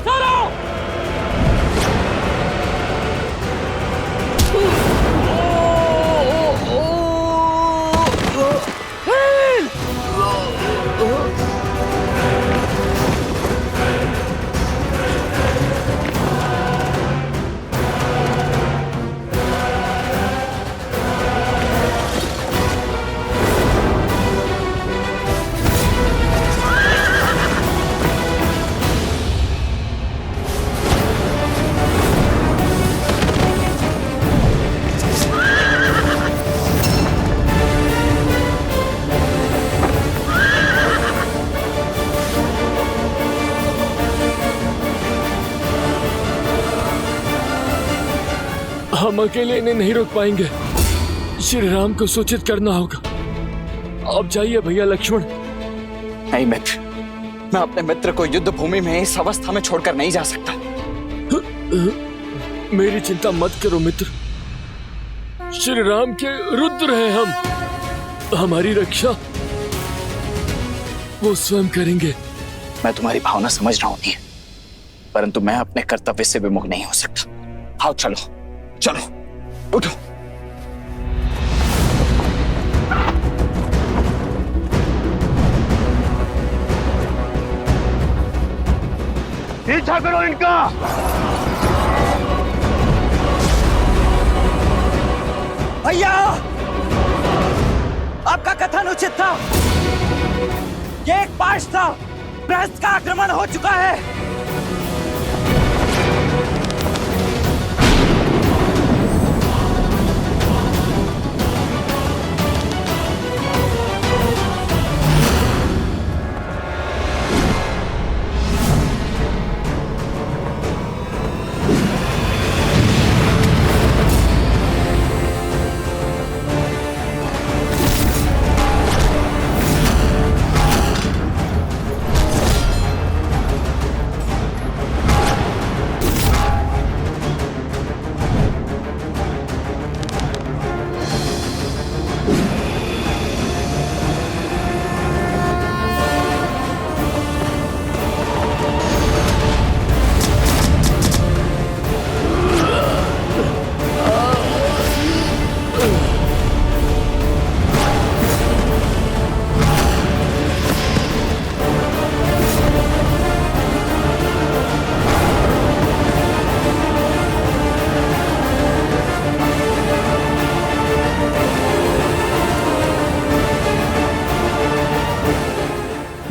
सारा। हम अकेले इन्हें नहीं रोक पाएंगे, श्री राम को सूचित करना होगा। आप जाइए भैया लक्ष्मण। नहीं मित्र, मैं अपने मित्र को युद्ध भूमि में इस अवस्था में छोड़कर नहीं जा सकता। मेरी चिंता मत करो मित्र, श्री राम के रुद्र हैं हम, हमारी रक्षा वो स्वयं करेंगे। मैं तुम्हारी भावना समझ रहा हूं नील, परंतु मैं अपने कर्तव्य से विमुख नहीं हो सकता। आओ चलो चलो, उठो। पीछा करो इनका। भैया, आपका कथन उचित था। ये एक पाश था, प्रहस्त का आक्रमण हो चुका है।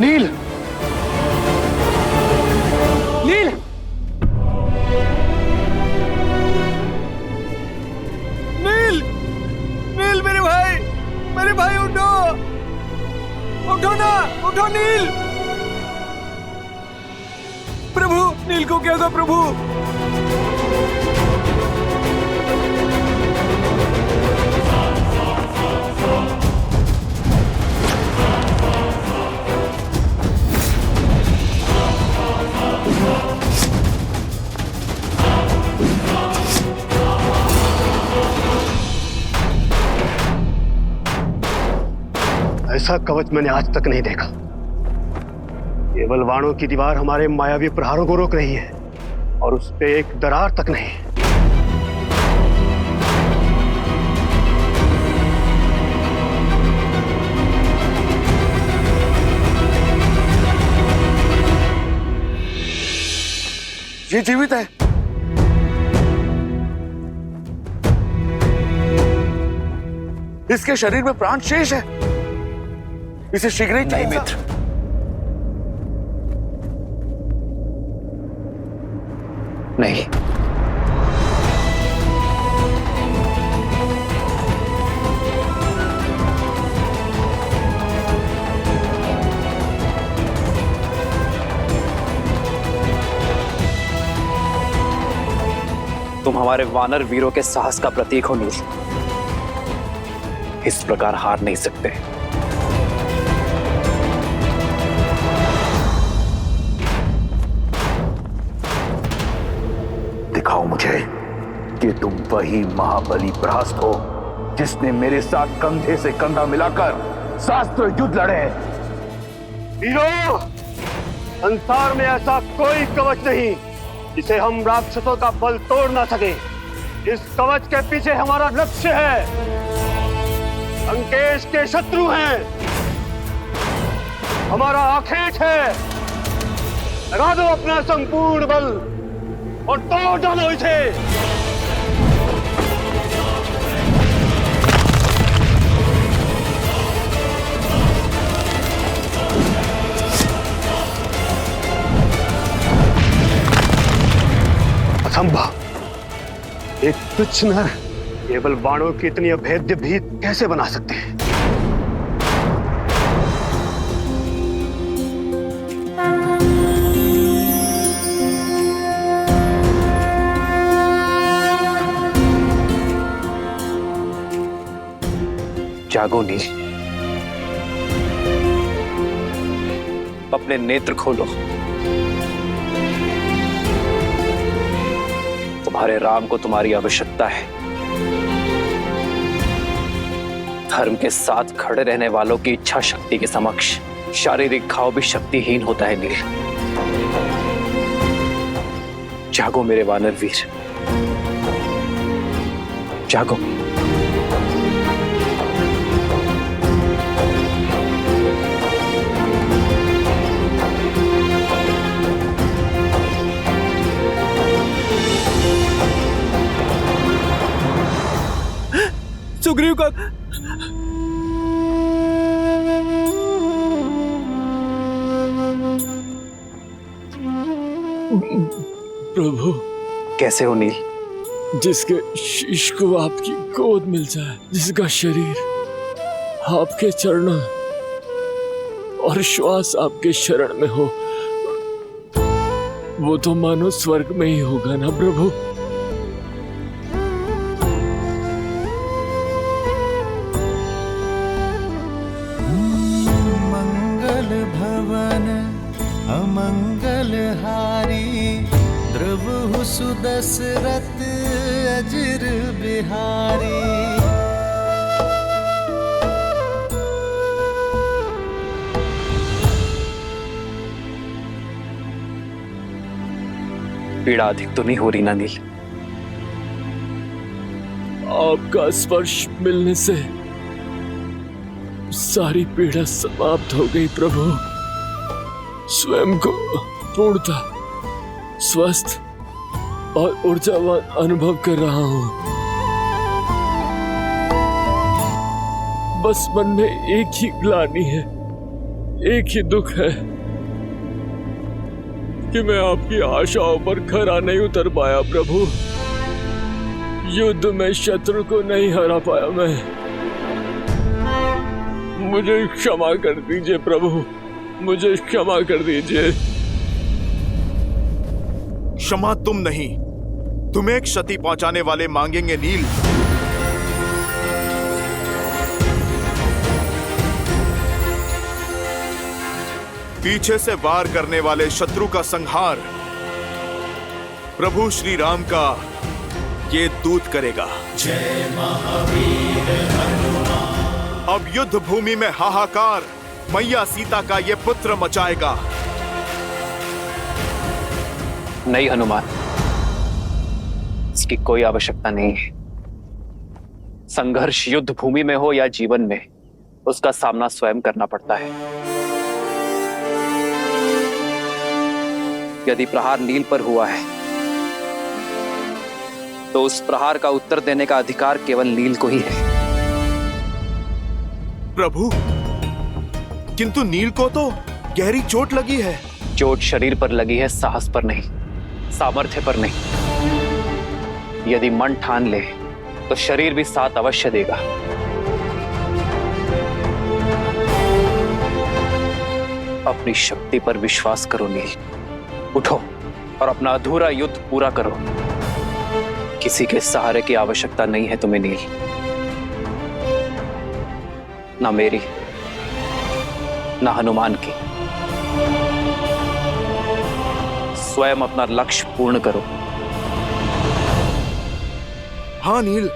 नील, नील, नील, नील मेरे भाई उठो, उठो ना, उठो नील। प्रभु, नील को क्या हुआ प्रभु? ऐसा कवच मैंने आज तक नहीं देखा। केवल वाणों की दीवार हमारे मायावी प्रहारों को रोक रही है और उस पे एक दरार तक नहीं। ये जीवित है। इसके शरीर में प्राण शेष है। इसे शीघ्र ही नहीं मित्र, नहीं। तुम हमारे वानर वीरों के साहस का प्रतीक हो नील। इस प्रकार हार नहीं सकते। दिखाओ मुझे कि तुम वही महाबली प्रहस्त हो जिसने मेरे साथ कंधे से कंधा मिलाकर शास्त्र युद्ध लड़े। वीरों, संसार में ऐसा कोई कवच नहीं जिसे हम राक्षसों का बल तोड़ ना सके। इस कवच के पीछे हमारा लक्ष्य है। लंकेश के शत्रु हैं, हमारा आखेट है। लगा दो अपना संपूर्ण बल और तोड़ डालो इसे। असंभव, एक तुच्छ नर केवल बाणों की इतनी अभेद्य भीत कैसे बना सकते हैं? जागो नील, अपने नेत्र खोलो। तुम्हारे राम को तुम्हारी आवश्यकता है। धर्म के साथ खड़े रहने वालों की इच्छा शक्ति के समक्ष शारीरिक घाव भी शक्तिहीन होता है नील। जागो मेरे वानर वीर, जागो। सुग्रीव का प्रभु, कैसे हो नील? जिसके शीश को आपकी गोद मिल जाए, जिसका शरीर आपके चरणों और श्वास आपके शरण में हो, वो तो मानो स्वर्ग में ही होगा ना प्रभु। दशरथ अजर बिहारी। पीड़ा अधिक तो नहीं हो रही ना नील? आपका स्पर्श मिलने से सारी पीड़ा समाप्त हो गई प्रभु। स्वयं को पूर्णतः स्वस्थ और ऊर्जावान अनुभव कर रहा हूं। बस मन में एक ही ग्लानि है, एक ही दुख है कि मैं आपकी आशाओं पर खरा नहीं उतर पाया प्रभु। युद्ध में शत्रु को नहीं हरा पाया मैं। मुझे क्षमा कर दीजिए प्रभु, मुझे क्षमा कर दीजिए। क्षमा तुम नहीं, तुम्हें क्षति पहुंचाने वाले मांगेंगे नील। पीछे से वार करने वाले शत्रु का संहार प्रभु श्री राम का ये दूत करेगा। जय महावीर हनुमान। अब युद्ध भूमि में हाहाकार मैया सीता का ये पुत्र मचाएगा। नहीं हनुमान, इसकी कोई आवश्यकता नहीं है। संघर्ष युद्ध भूमि में हो या जीवन में, उसका सामना स्वयं करना पड़ता है। यदि प्रहार नील पर हुआ है तो उस प्रहार का उत्तर देने का अधिकार केवल नील को ही है। प्रभु, किंतु नील को तो गहरी चोट लगी है। चोट शरीर पर लगी है, साहस पर नहीं, सामर्थ्य पर नहीं। यदि मन ठान ले तो शरीर भी साथ अवश्य देगा। अपनी शक्ति पर विश्वास करो नील। उठो और अपना अधूरा युद्ध पूरा करो। किसी के सहारे की आवश्यकता नहीं है तुम्हें नील, ना मेरी ना हनुमान की। स्वयं अपना लक्ष्य पूर्ण करो। हाँ नील,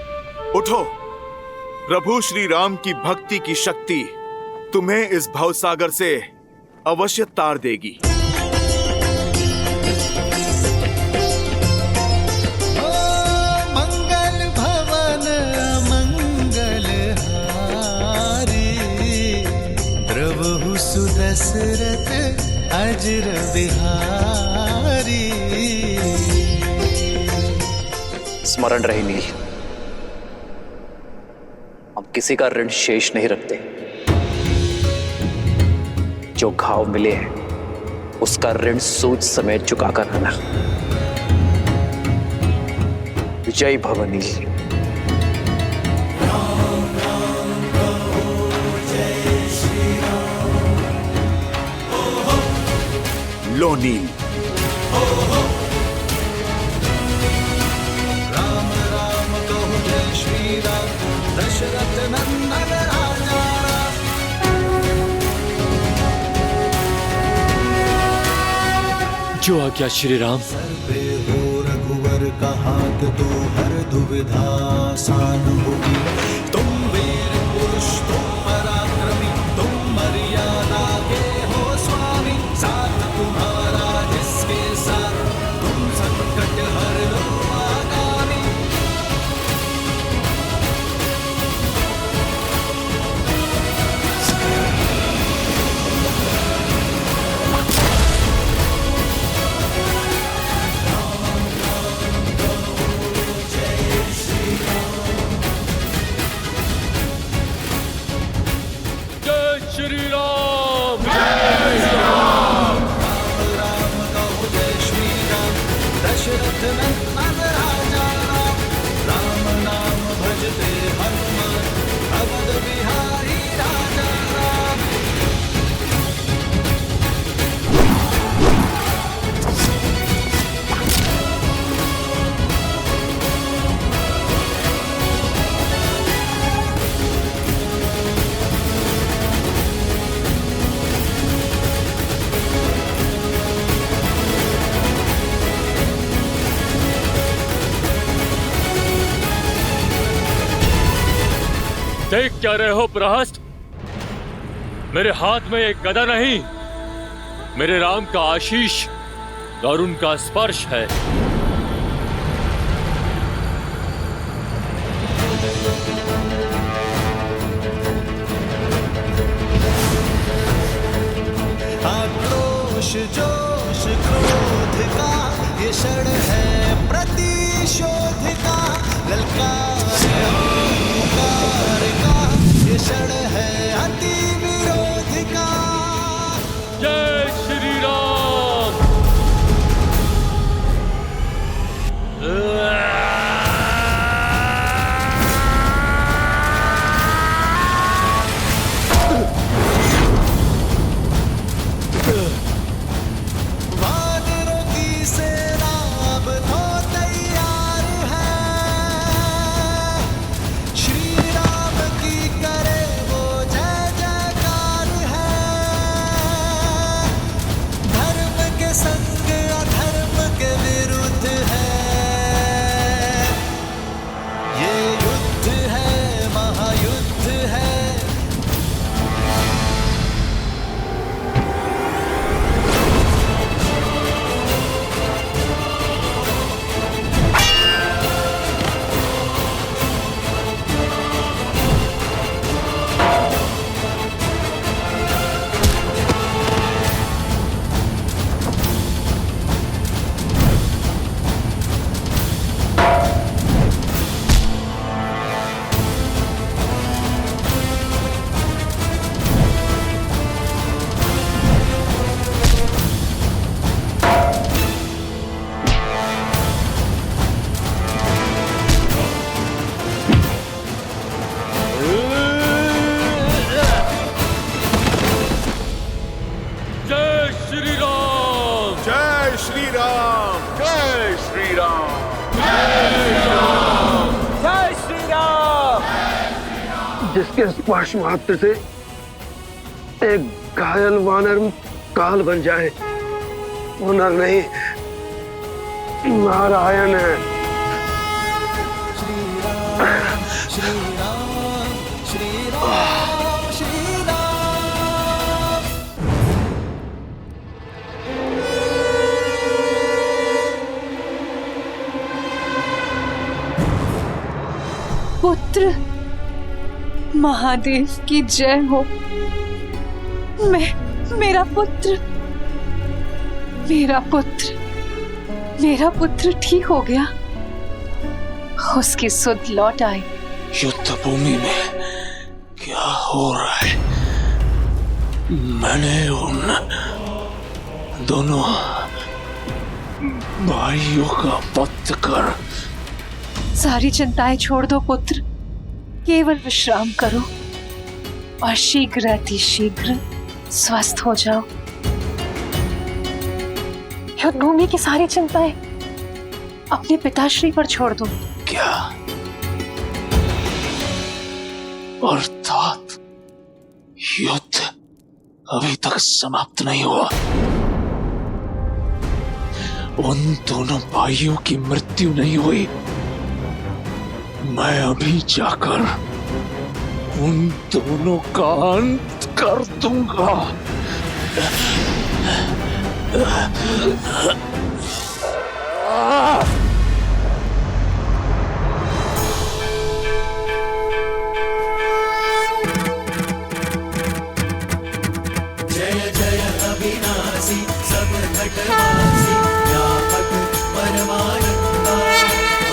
उठो। प्रभु श्री राम की भक्ति की शक्ति तुम्हें इस भवसागर से अवश्य तार देगी। दशरथ अजर बिहारी। स्मरण रहे नील, हम किसी का ऋण शेष नहीं रखते। जो घाव मिले हैं उसका ऋण सूद समेत चुकाकर रहना। विजय भव नील। लो नील। राम राम कहु जय श्री राम, दशरथ नंदन राजा राम। जो आज्ञा श्री राम। सर्वे हो रघुवर कहात तो हर दुविधा सान होगी। तुम वीर पुरुष तुम पराक्रमी, तुम मर्यादा के हो स्वामी। साथ तुम्हारा जिसके साथ, तुम संकट हर लो आगामी। जय श्री राम। राम कहो जय श्री राम, दशरथ नंदन राजा राम। राम नाम भजते हनुमान, अवध बिहारी राजा राम। देख क्या रहे हो प्रहस्त? मेरे हाथ में एक गदा नहीं, मेरे राम का आशीष और उनका स्पर्श है। आक्रोश जोश क्रोध का ये क्षण है प्रतिशोध का। ललकार ओंकार का ये क्षण है अति विरोध का। जय श्री राम। वानरों की सेना अब तो तैयार है। श्री राम की करे वो जय जयकार है। धर्म के संग अधर्म के विरुद्ध है। ये युद्ध है, महायुद्ध है। जय श्री राम। जय श्री राम। जय श्री राम। जय श्री राम। जिसके स्पर्श मात्र से एक घायल वानर काल बन जाए, वो नर नहीं नारायण है। श्री राम श्री राम श्री राम श्री राम। पुत्र महादेव की जय हो। मेरा पुत्र, मेरा पुत्र, मेरा पुत्र ठीक हो गया। उसकी सुध लौट आई। युद्ध भूमि में क्या हो रहा है? मैंने उन दोनों भाइयों का वध कर। सारी चिंताएं छोड़ दो पुत्र, केवल विश्राम करो और शीघ्र अतिशीघ्र स्वस्थ हो जाओ। युद्ध भूमि की सारी चिंताएं अपने पिताश्री पर छोड़ दो। क्या अर्थात युद्ध अभी तक समाप्त नहीं हुआ? उन दोनों भाइयों की मृत्यु नहीं हुई? मैं अभी जाकर उन दोनों का अंत कर दूंगा। जय जय अविनाशी सब घटवासी व्यापक परमानंदा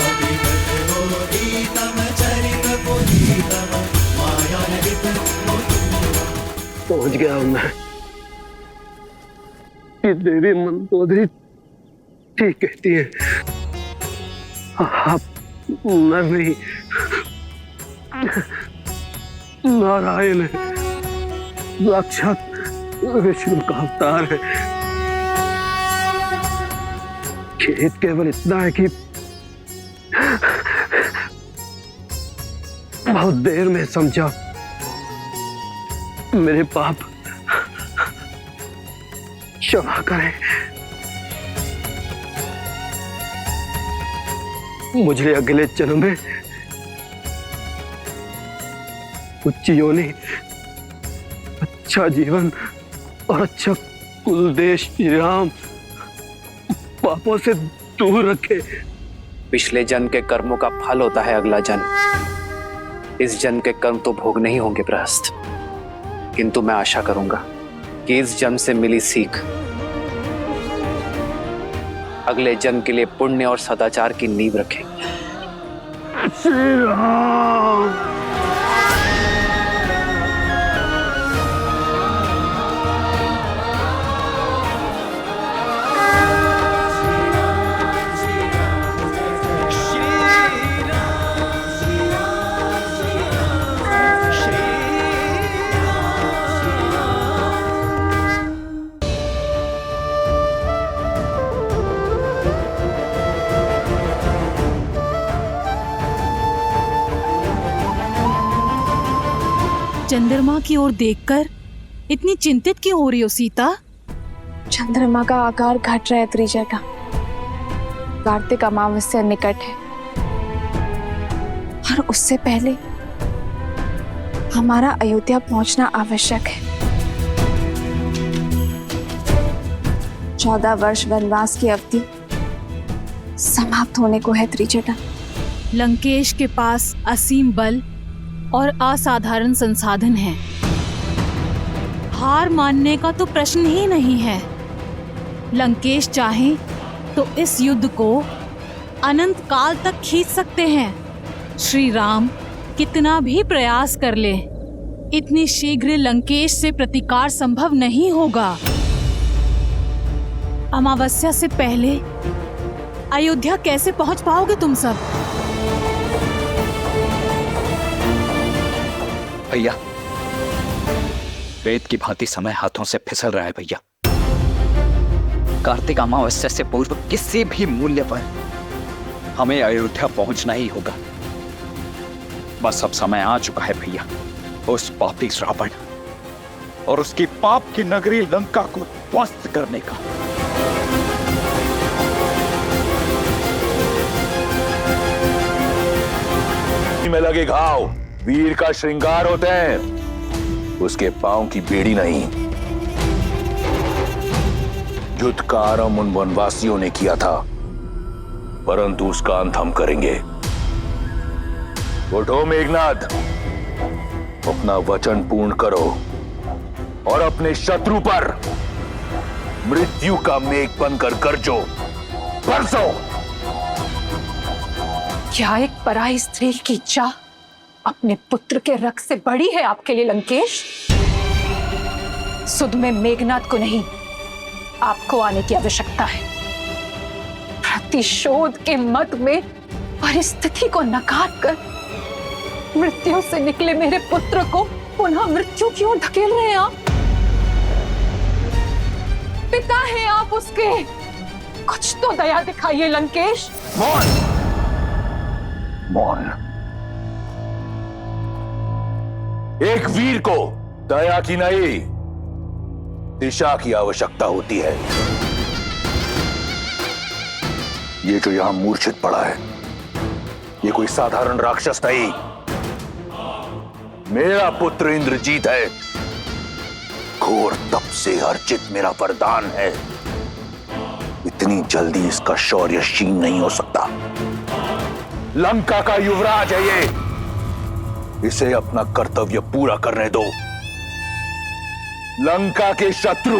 अभिगत बोधितम चरित पुनीतम मायान्वित पहुंच गया हूं मैं। ये देवी मंदोदरी ठीक कहती है, आप मैं नहीं, नारायण है, साक्षात विष्णु का अवतार है। खेद केवल इतना है कि बहुत देर में समझा। मेरे पाप क्षमा करें। मुझे अगले जन्म में उच्च योनि, अच्छा जीवन और अच्छा कुल देश श्री राम पापों से दूर रखे। पिछले जन्म के कर्मों का फल होता है अगला जन्म। इस जन्म के कर्म तो भोग नहीं होंगे प्रहस्त, किंतु मैं आशा करूंगा कि इस जन्म से मिली सीख अगले जन्म के लिए पुण्य और सदाचार की नींव रखेगी। श्री राम। चंद्रमा की ओर देखकर इतनी चिंतित क्यों हो रही हो सीता? चंद्रमा का आकार घट रहा है त्रिजटा। कार्तिक अमावस्या निकट है और उससे पहले हमारा अयोध्या पहुंचना आवश्यक है। 14 वर्ष वनवास की अवधि समाप्त होने को है त्रिजटा। लंकेश के पास असीम बल और असाधारण संसाधन है। हार मानने का तो प्रश्न ही नहीं है। लंकेश चाहे तो इस युद्ध को अनंत काल तक खींच सकते हैं। श्री राम कितना भी प्रयास कर ले, इतनी शीघ्र लंकेश से प्रतिकार संभव नहीं होगा। अमावस्या से पहले अयोध्या कैसे पहुंच पाओगे तुम सब? भैया, वेद की भांति समय हाथों से फिसल रहा है भैया। कार्तिक अमावस्या से पूर्व किसी भी मूल्य पर हमें अयोध्या पहुंचना ही होगा। बस अब समय आ चुका है भैया उस पापी रावण और उसकी पाप की नगरी लंका को ध्वस्त करने का। में लगे घाव वीर का श्रृंगार होते हैं, उसके पांव की बेड़ी नहीं। युद्ध का आरंभ उन वनवासियों ने किया था, परंतु उसका अंत हम करेंगे। उठो मेघनाथ, अपना वचन पूर्ण करो और अपने शत्रु पर मृत्यु का मेघ बनकर गरजो, बरसो। क्या एक पराई स्त्री की इच्छा अपने पुत्र के रक्त से बड़ी है आपके लिए लंकेश? सुध में मेघनाद को नहीं, आपको आने की आवश्यकता है। प्रतिशोध के मद में परिस्थिति को नकार कर मृत्यु से निकले मेरे पुत्र को पुनः मृत्यु की ओर धकेल रहे हैं आप। पिता हैं आप उसके, कुछ तो दया दिखाइए लंकेश। मौन, मौन। एक वीर को दया की नहीं, दिशा की आवश्यकता होती है। ये जो यहां मूर्छित पड़ा है, ये कोई साधारण राक्षस नहीं, मेरा पुत्र इंद्रजीत है। घोर तप से अर्जित मेरा वरदान है। इतनी जल्दी इसका शौर्य क्षीण नहीं हो सकता। लंका का युवराज है ये, इसे अपना कर्तव्य पूरा करने दो। लंका के शत्रु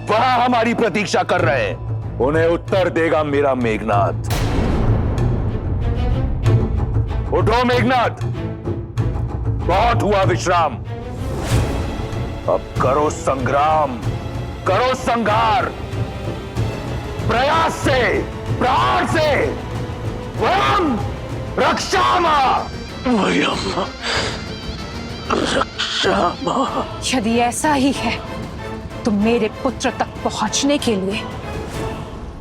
वहां हमारी प्रतीक्षा कर रहे हैं, उन्हें उत्तर देगा मेरा मेघनाद। उठो मेघनाद, बहुत हुआ विश्राम, अब करो संग्राम, करो संघार, प्रयास से, प्राण से, वयम रक्षामा, वयम रक्षामा। यदि ऐसा ही है तो मेरे पुत्र तक पहुंचने के लिए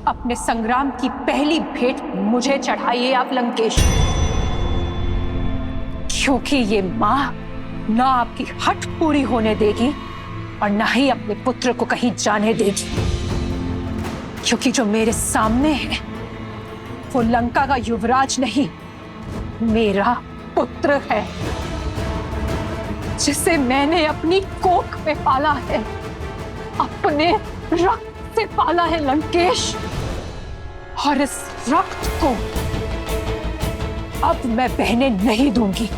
अपने संग्राम की पहली भेंट मुझे चढ़ाइए आप लंकेश, क्योंकि ये मां ना आपकी हट पूरी होने देगी और ना ही अपने पुत्र को कहीं जाने देगी, क्योंकि जो मेरे सामने है वो लंका का युवराज नहीं, मेरा पुत्र है, जिसे मैंने अपनी कोख में पाला है, अपने रक्त से पाला है लंकेश। और इस रक्त को अब मैं बहने नहीं दूंगी।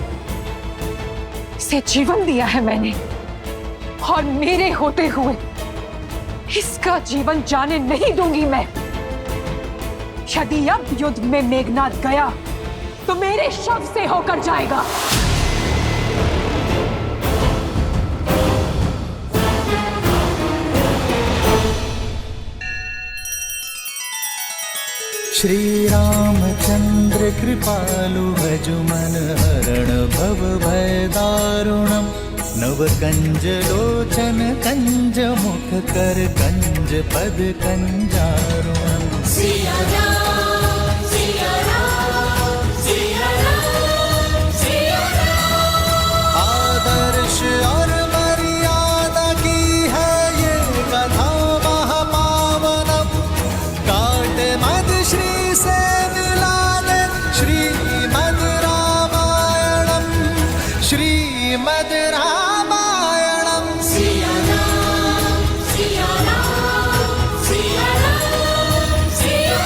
इसे जीवन दिया है मैंने, और मेरे होते हुए इसका जीवन जाने नहीं दूंगी मैं। यदि अब युद्ध में मेघनाद गया तो मेरे शव से होकर जाएगा। श्री रामचंद्र कृपालु भजु मन हरण भव भय दारुणम, नव कंज लोचन कंज मुख कर कंज पद कंजारुणम। सिया राम, सिया राम, सिया राम, सिया राम। आदर्श और मर्यादा की है ये कथा महापावनम, काट मद श्री से मिला दे श्रीमद रामायणम, श्रीमद रामायणम। सिया राम, सिया राम, सिया राम, सिया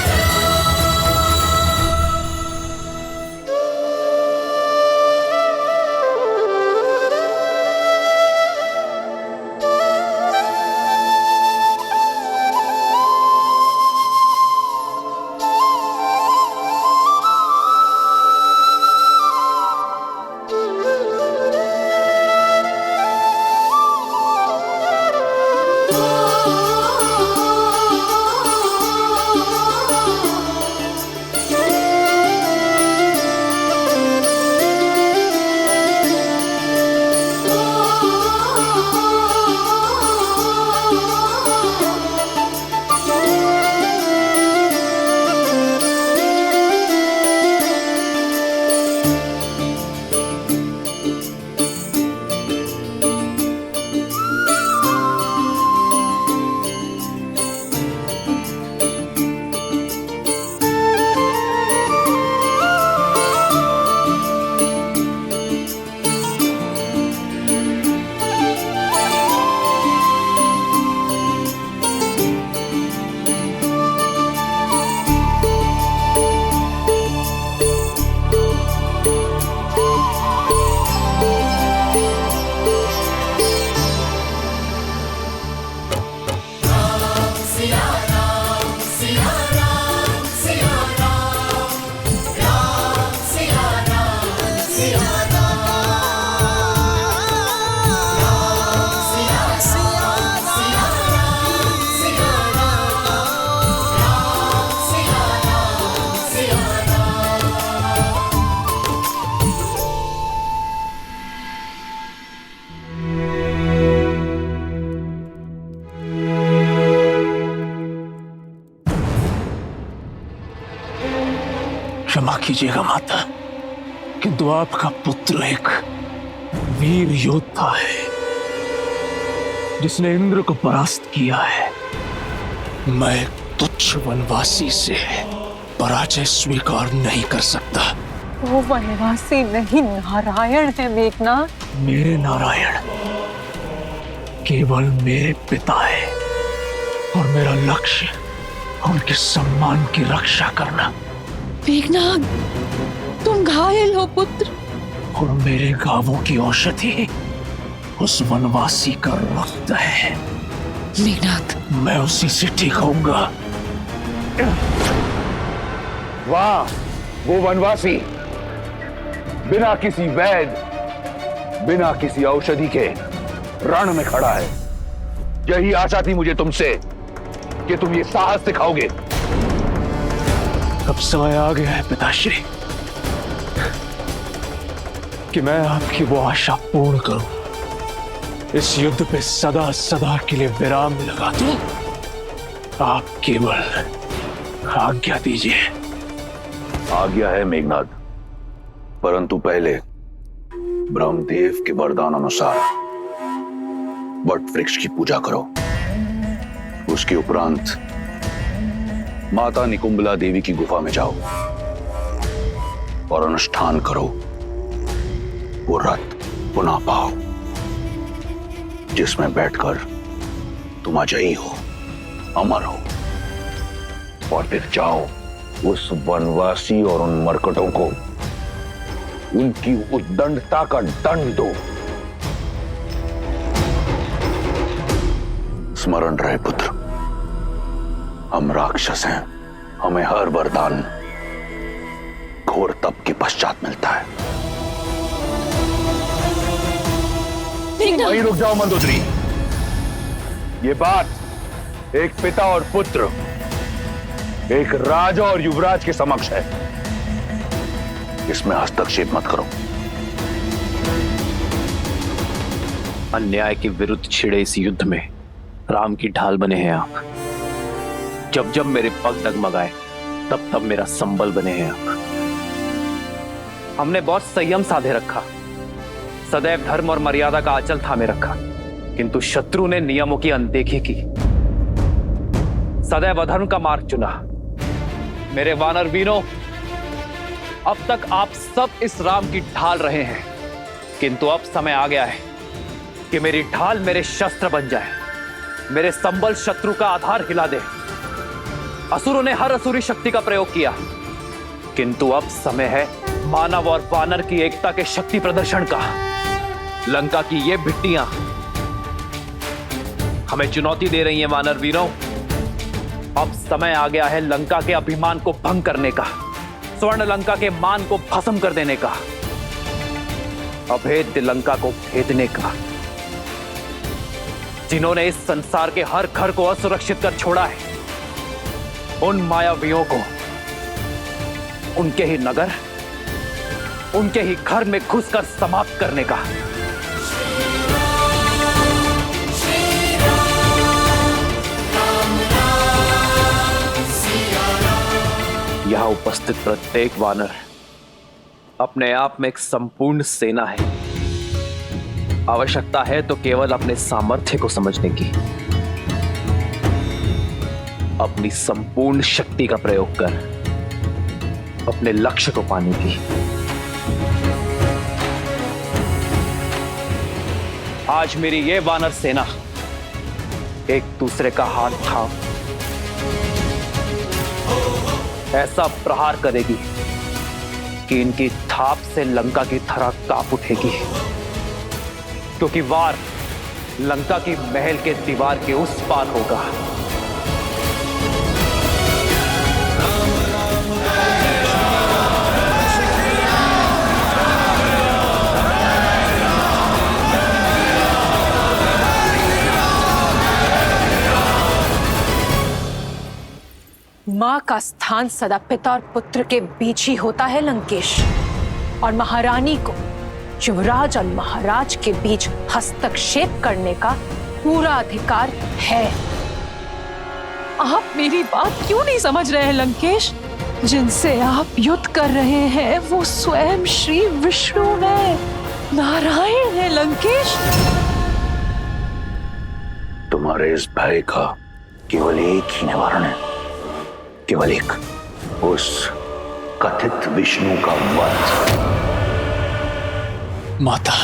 क्षमा कीजिएगा माता, किंतु आपका पुत्र एक वीर योद्धा है जिसने इंद्र को परास्त किया है। मैं तुच्छ वनवासी से पराजय स्वीकार नहीं कर सकता। वो वनवासी नहीं, नारायण है मेघनाथ। मेरे नारायण केवल मेरे पिता है और मेरा लक्ष्य उनके सम्मान की रक्षा करना। मेघनाथ, तुम घायल हो पुत्र। और मेरे गांवों की औषधि उस वनवासी का रक्त है। मेघनाथ, मैं उसी से ठीक होऊंगा। वाह, वो वनवासी बिना किसी वैद, बिना किसी औषधि के रण में खड़ा है। यही आशा थी मुझे तुमसे कि तुम ये साहस दिखाओगे। अब समय आ गया है पिताश्री कि मैं आपकी वो आशा पूर्ण करूं। इस युद्ध पे सदा सदा के लिए विराम लगा दूं। आप केवल आज्ञा दीजिए। आज्ञा है मेघनाद, परंतु पहले ब्रह्मदेव के वरदान अनुसार वट वृक्ष की पूजा करो। उसके उपरांत माता निकुंबला देवी की गुफा में जाओ और अनुष्ठान करो। वो रथ पुनः पाओ जिसमें बैठकर तुम अजयी हो, अमर हो। और फिर जाओ उस वनवासी और उन मरकटों को उनकी उद्दंडता का दंड दो। स्मरण रहे पुत्र, हम राक्षस हैं। हमें हर वरदान घोर तप के पश्चात मिलता है। वहीं रुक जाओ मंदोदरी। ये बात एक पिता और पुत्र, एक राजा और युवराज के समक्ष है। इसमें हस्तक्षेप मत करो। अन्याय के विरुद्ध छिड़े इस युद्ध में राम की ढाल बने हैं आप। जब जब मेरे पग डगमगाए तब तब मेरा संबल बने हैं आप। हमने बहुत संयम साधे रखा, सदैव धर्म और मर्यादा का आंचल थामे रखा, किंतु शत्रु ने नियमों की अनदेखी की, सदैव अधर्म का मार्ग चुना। मेरे वानर वीरों, अब तक आप सब इस राम की ढाल रहे हैं, किंतु अब समय आ गया है कि मेरी ढाल मेरे शस्त्र बन जाए, मेरे संबल शत्रु का आधार हिला दे। असुरों ने हर असुरी शक्ति का प्रयोग किया, किंतु अब समय है मानव और वानर की एकता के शक्ति प्रदर्शन का। लंका की ये भिट्टियां हमें चुनौती दे रही हैं वानर वीरों। अब समय आ गया है लंका के अभिमान को भंग करने का, स्वर्ण लंका के मान को भस्म कर देने का, अभेद्य लंका को भेदने का। जिन्होंने इस संसार के हर घर को असुरक्षित कर छोड़ा है, उन मायावियों को उनके ही नगर, उनके ही घर में घुसकर समाप्त करने का। यहां उपस्थित प्रत्येक वानर अपने आप में एक संपूर्ण सेना है। आवश्यकता है तो केवल अपने सामर्थ्य को समझने की, अपनी संपूर्ण शक्ति का प्रयोग कर अपने लक्ष्य को पाने की। आज मेरी ये वानर सेना एक दूसरे का हाथ थाम ऐसा प्रहार करेगी कि इनकी थाप से लंका की धरा कांप उठेगी, क्योंकि वार लंका की महल के दीवार के उस पार होगा। मां का स्थान सदा पिता और पुत्र के बीच ही होता है लंकेश, और महारानी को युवराज और महाराज के बीच हस्तक्षेप करने का पूरा अधिकार है। आप मेरी बात क्यों नहीं समझ रहे हैं लंकेश? जिनसे आप युद्ध कर रहे हैं वो स्वयं श्री विष्णु है, नारायण है लंकेश। तुम्हारे इस भय का केवल एक ही निवारण है, केवल एक, उस कथित विष्णु का वध। माता,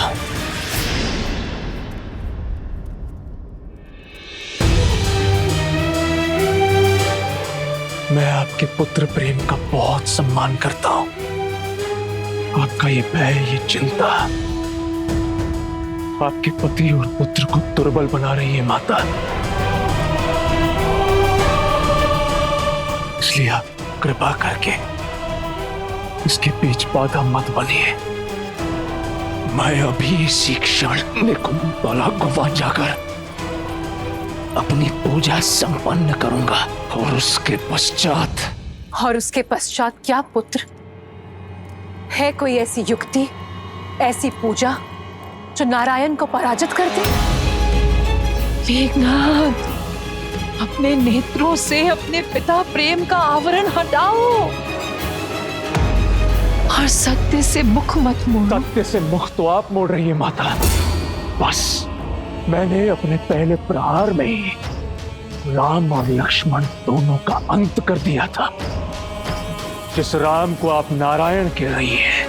मैं आपके पुत्र प्रेम का बहुत सम्मान करता हूं। आपका ये भय, ये चिंता आपके पति और पुत्र को दुर्बल बना रही है माता। इसलिए आप कृपा करके इसके बीच बाधा मत बनिए। मैं अभी इसी क्षण निकुंतला गुफा जाकर अपनी पूजा संपन्न करूंगा और उसके पश्चात क्या पुत्र? है कोई ऐसी युक्ति, ऐसी पूजा जो नारायण को पराजित कर दे? मेघनाथ, अपने नेत्रों से अपने पिता प्रेम का आवरण हटाओ और सत्य से मुख मत मोड़ो। सत्य से मुख तो आप मोड़ रही है माता। बस मैंने अपने पहले प्रहार में ही राम और लक्ष्मण दोनों का अंत कर दिया था। जिस राम को आप नारायण कह रही है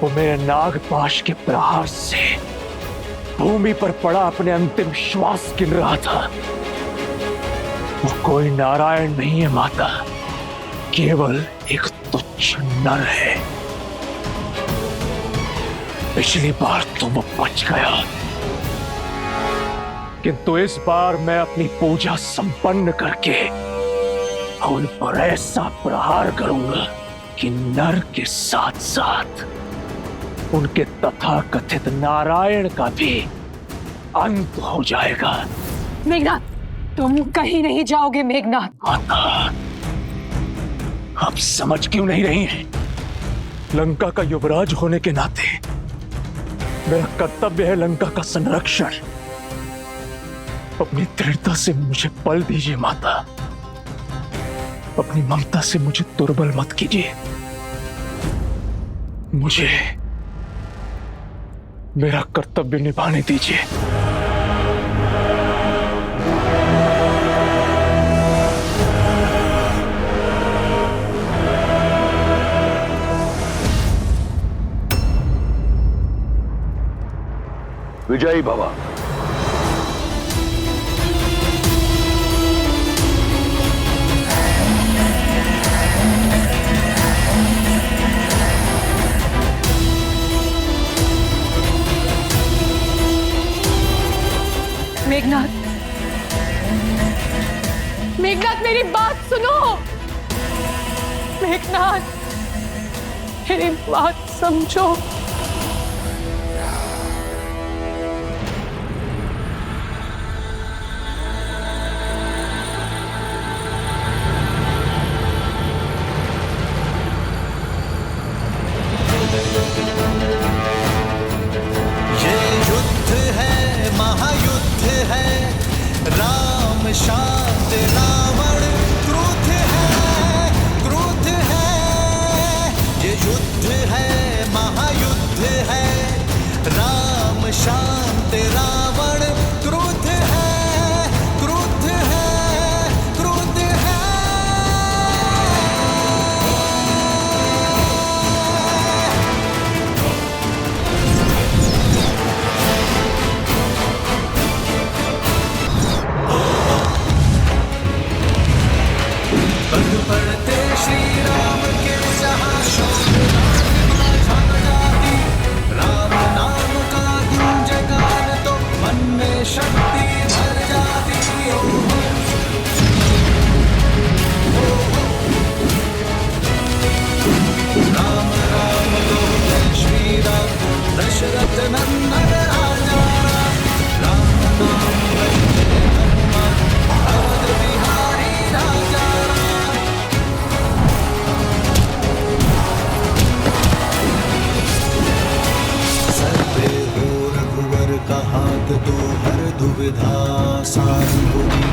वो मेरे नागपाश के प्रहार से भूमि पर पड़ा अपने अंतिम श्वास गिन रहा था। वो कोई नारायण नहीं है माता, केवल एक तुच्छ नर है। पिछली बार तो वो बच गया, किंतु इस बार मैं अपनी पूजा संपन्न करके उन पर ऐसा प्रहार करूंगा कि नर के साथ साथ उनके तथाकथित नारायण का भी अंत हो जाएगा। मेघनाथ, तुम कहीं नहीं जाओगे मेघनाथ। माता, आप समझ क्यों नहीं रही हैं? लंका का युवराज होने के नाते मेरा कर्तव्य है लंका का संरक्षण। अपनी दृढ़ता से मुझे बल दीजिए माता, अपनी ममता से मुझे दुर्बल मत कीजिए। मुझे मेरा कर्तव्य निभाने दीजिए। विजयी भव। मेघनाथ, मेघनाथ मेरी बात सुनो। मेघनाथ, मेरी बात समझो। शांत रावण क्रोध है, ये युद्ध है, महायुद्ध है। राम शांत रावण क्रोध है, क्रोध है, क्रोध है। पढ़ते श्री राम के राम नाम का गुंजगान तो मन में शक्ति भर जाती। राम राम बोले श्री राम, दशरथ नंदन राजा। राम नाम बजते हनुमान, अवध बिहारी राजा। का हाथ तो हर दुविधा आसान होगी।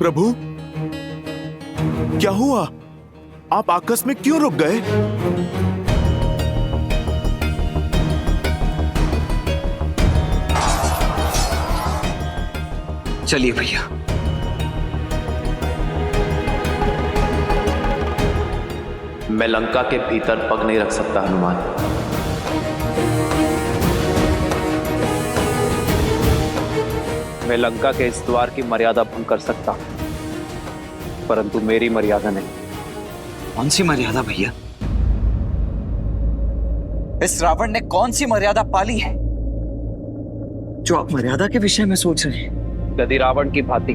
प्रभु, क्या हुआ? आप आकस्मिक क्यों रुक गए? चलिए भैया। मैं लंका के भीतर पग नहीं रख सकता हनुमान। मैं लंका के इस द्वार की मर्यादा भंग कर सकता हूं, परंतु मेरी मर्यादा नहीं। कौन सी मर्यादा भैया? इस रावण ने कौन सी मर्यादा पाली है जो आप मर्यादा के विषय में सोच रहे हैं? यदि रावण की भांति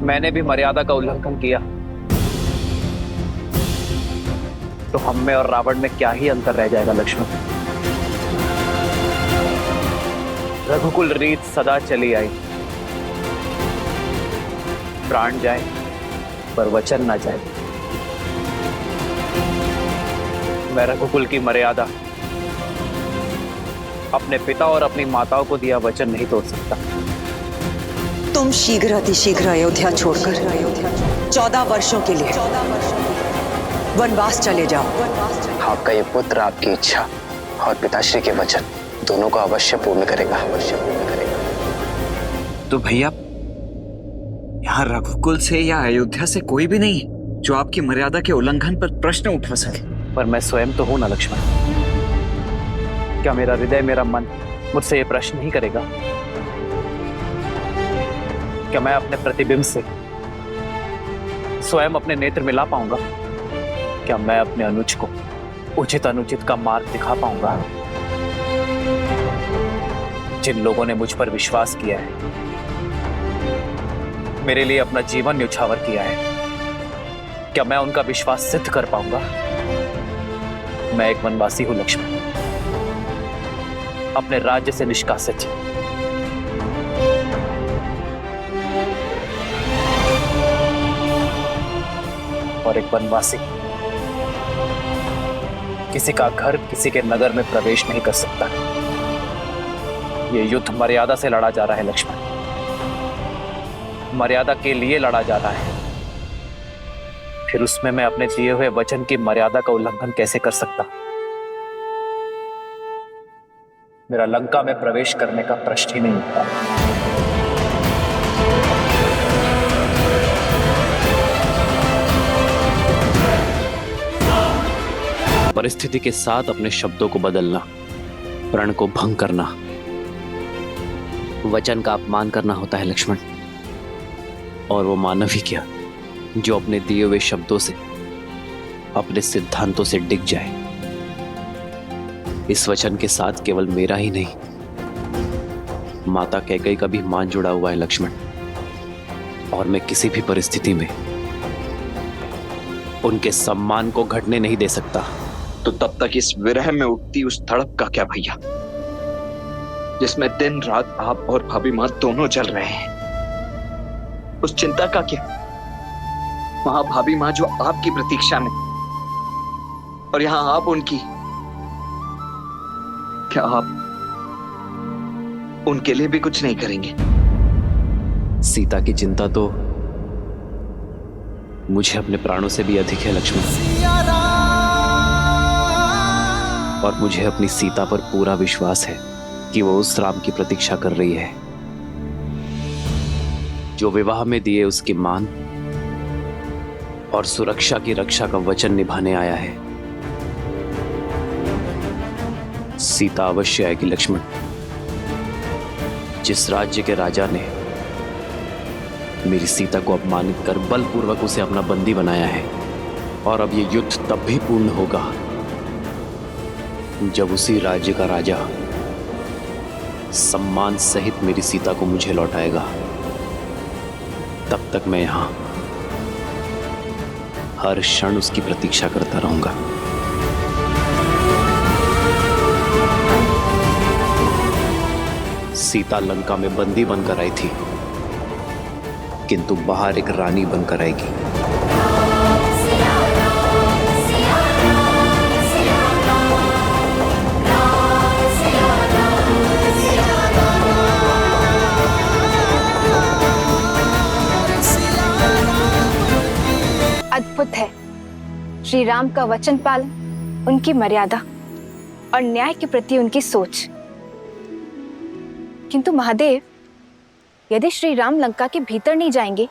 मैंने भी मर्यादा का उल्लंघन किया तो हम में और रावण में क्या ही अंतर रह जाएगा लक्ष्मण। रघुकुल रीत सदा चली आई, प्राण जाए पर वचन ना जाए। मैं रघुकुल की मर्यादा, अपने पिता और अपनी माताओं को दिया वचन नहीं तोड़ सकता। तुम शीघ्र अतिशीघ्र अयोध्या छोड़कर 14 वर्षों के लिए वनवास चले जाओ। आपका ये पुत्र आपकी इच्छा और पिताश्री के वचन दोनों को अवश्य पूर्ण करेगा। तो भैया, यहाँ रघुकुल से या अयोध्या से कोई भी नहीं जो आपकी मर्यादा के उल्लंघन पर प्रश्न उठा सके। पर मैं स्वयं तो हूं ना लक्ष्मण। क्या मेरा हृदय, मेरा मन मुझसे ये प्रश्न नहीं करेगा? क्या मैं अपने प्रतिबिंब से स्वयं अपने नेत्र मिला पाऊंगा? क्या मैं अपने अनुज को उचित अनुचित का मार्ग दिखा पाऊंगा? जिन लोगों ने मुझ पर विश्वास किया है, मेरे लिए अपना जीवन न्यौछावर किया है, क्या मैं उनका विश्वास सिद्ध कर पाऊंगा? मैं एक वनवासी हूं लक्ष्मण, अपने राज्य से निष्कासित। और एक वनवासी किसी का घर, किसी के नगर में प्रवेश नहीं कर सकता। यह युद्ध मर्यादा से लड़ा जा रहा है लक्ष्मण, मर्यादा के लिए लड़ा जा रहा है। फिर उसमें मैं अपने दिए हुए वचन की मर्यादा का उल्लंघन कैसे कर सकता? मेरा लंका में प्रवेश करने का प्रश्न ही नहीं उठता। परिस्थिति के साथ अपने शब्दों को बदलना, प्रण को भंग करना, वचन का अपमान करना होता है लक्ष्मण। और वो मानव ही क्या जो अपने दिए हुए शब्दों से, अपने सिद्धांतों से डिग जाए। इस वचन के साथ केवल मेरा ही नहीं, माता कैकेयी का भी मान जुड़ा हुआ है लक्ष्मण। और मैं किसी भी परिस्थिति में उनके सम्मान को घटने नहीं दे सकता। तो तब तक इस विरह में उठती उस तड़प का क्या भैया, जिसमें दिन रात आप और भाभी मां दोनों जल रहे हैं? उस चिंता का क्या? वहां भाभी मां जो आपकी प्रतीक्षा में, और यहां आप उनकी। क्या आप उनके लिए भी कुछ नहीं करेंगे? सीता की चिंता तो मुझे अपने प्राणों से भी अधिक है लक्ष्मण। और मुझे अपनी सीता पर पूरा विश्वास है कि वो उस राम की प्रतीक्षा कर रही है जो विवाह में दिए उसकी मान और सुरक्षा की रक्षा का वचन निभाने आया है। सीता अवश्य आएगी लक्ष्मण। जिस राज्य के राजा ने मेरी सीता को अपमानित कर बलपूर्वक उसे अपना बंदी बनाया है, और अब यह युद्ध तब भी पूर्ण होगा जब उसी राज्य का राजा सम्मान सहित मेरी सीता को मुझे लौटाएगा। तब तक मैं यहां हर क्षण उसकी प्रतीक्षा करता रहूंगा। सीता लंका में बंदी बनकर आई थी, किंतु बाहर एक रानी बनकर आएगी। श्री राम का वचन पालन, उनकी मर्यादा और न्याय के प्रति उनकी सोच। किंतु महादेव, यदि श्री राम लंका के भीतर नहीं जाएंगे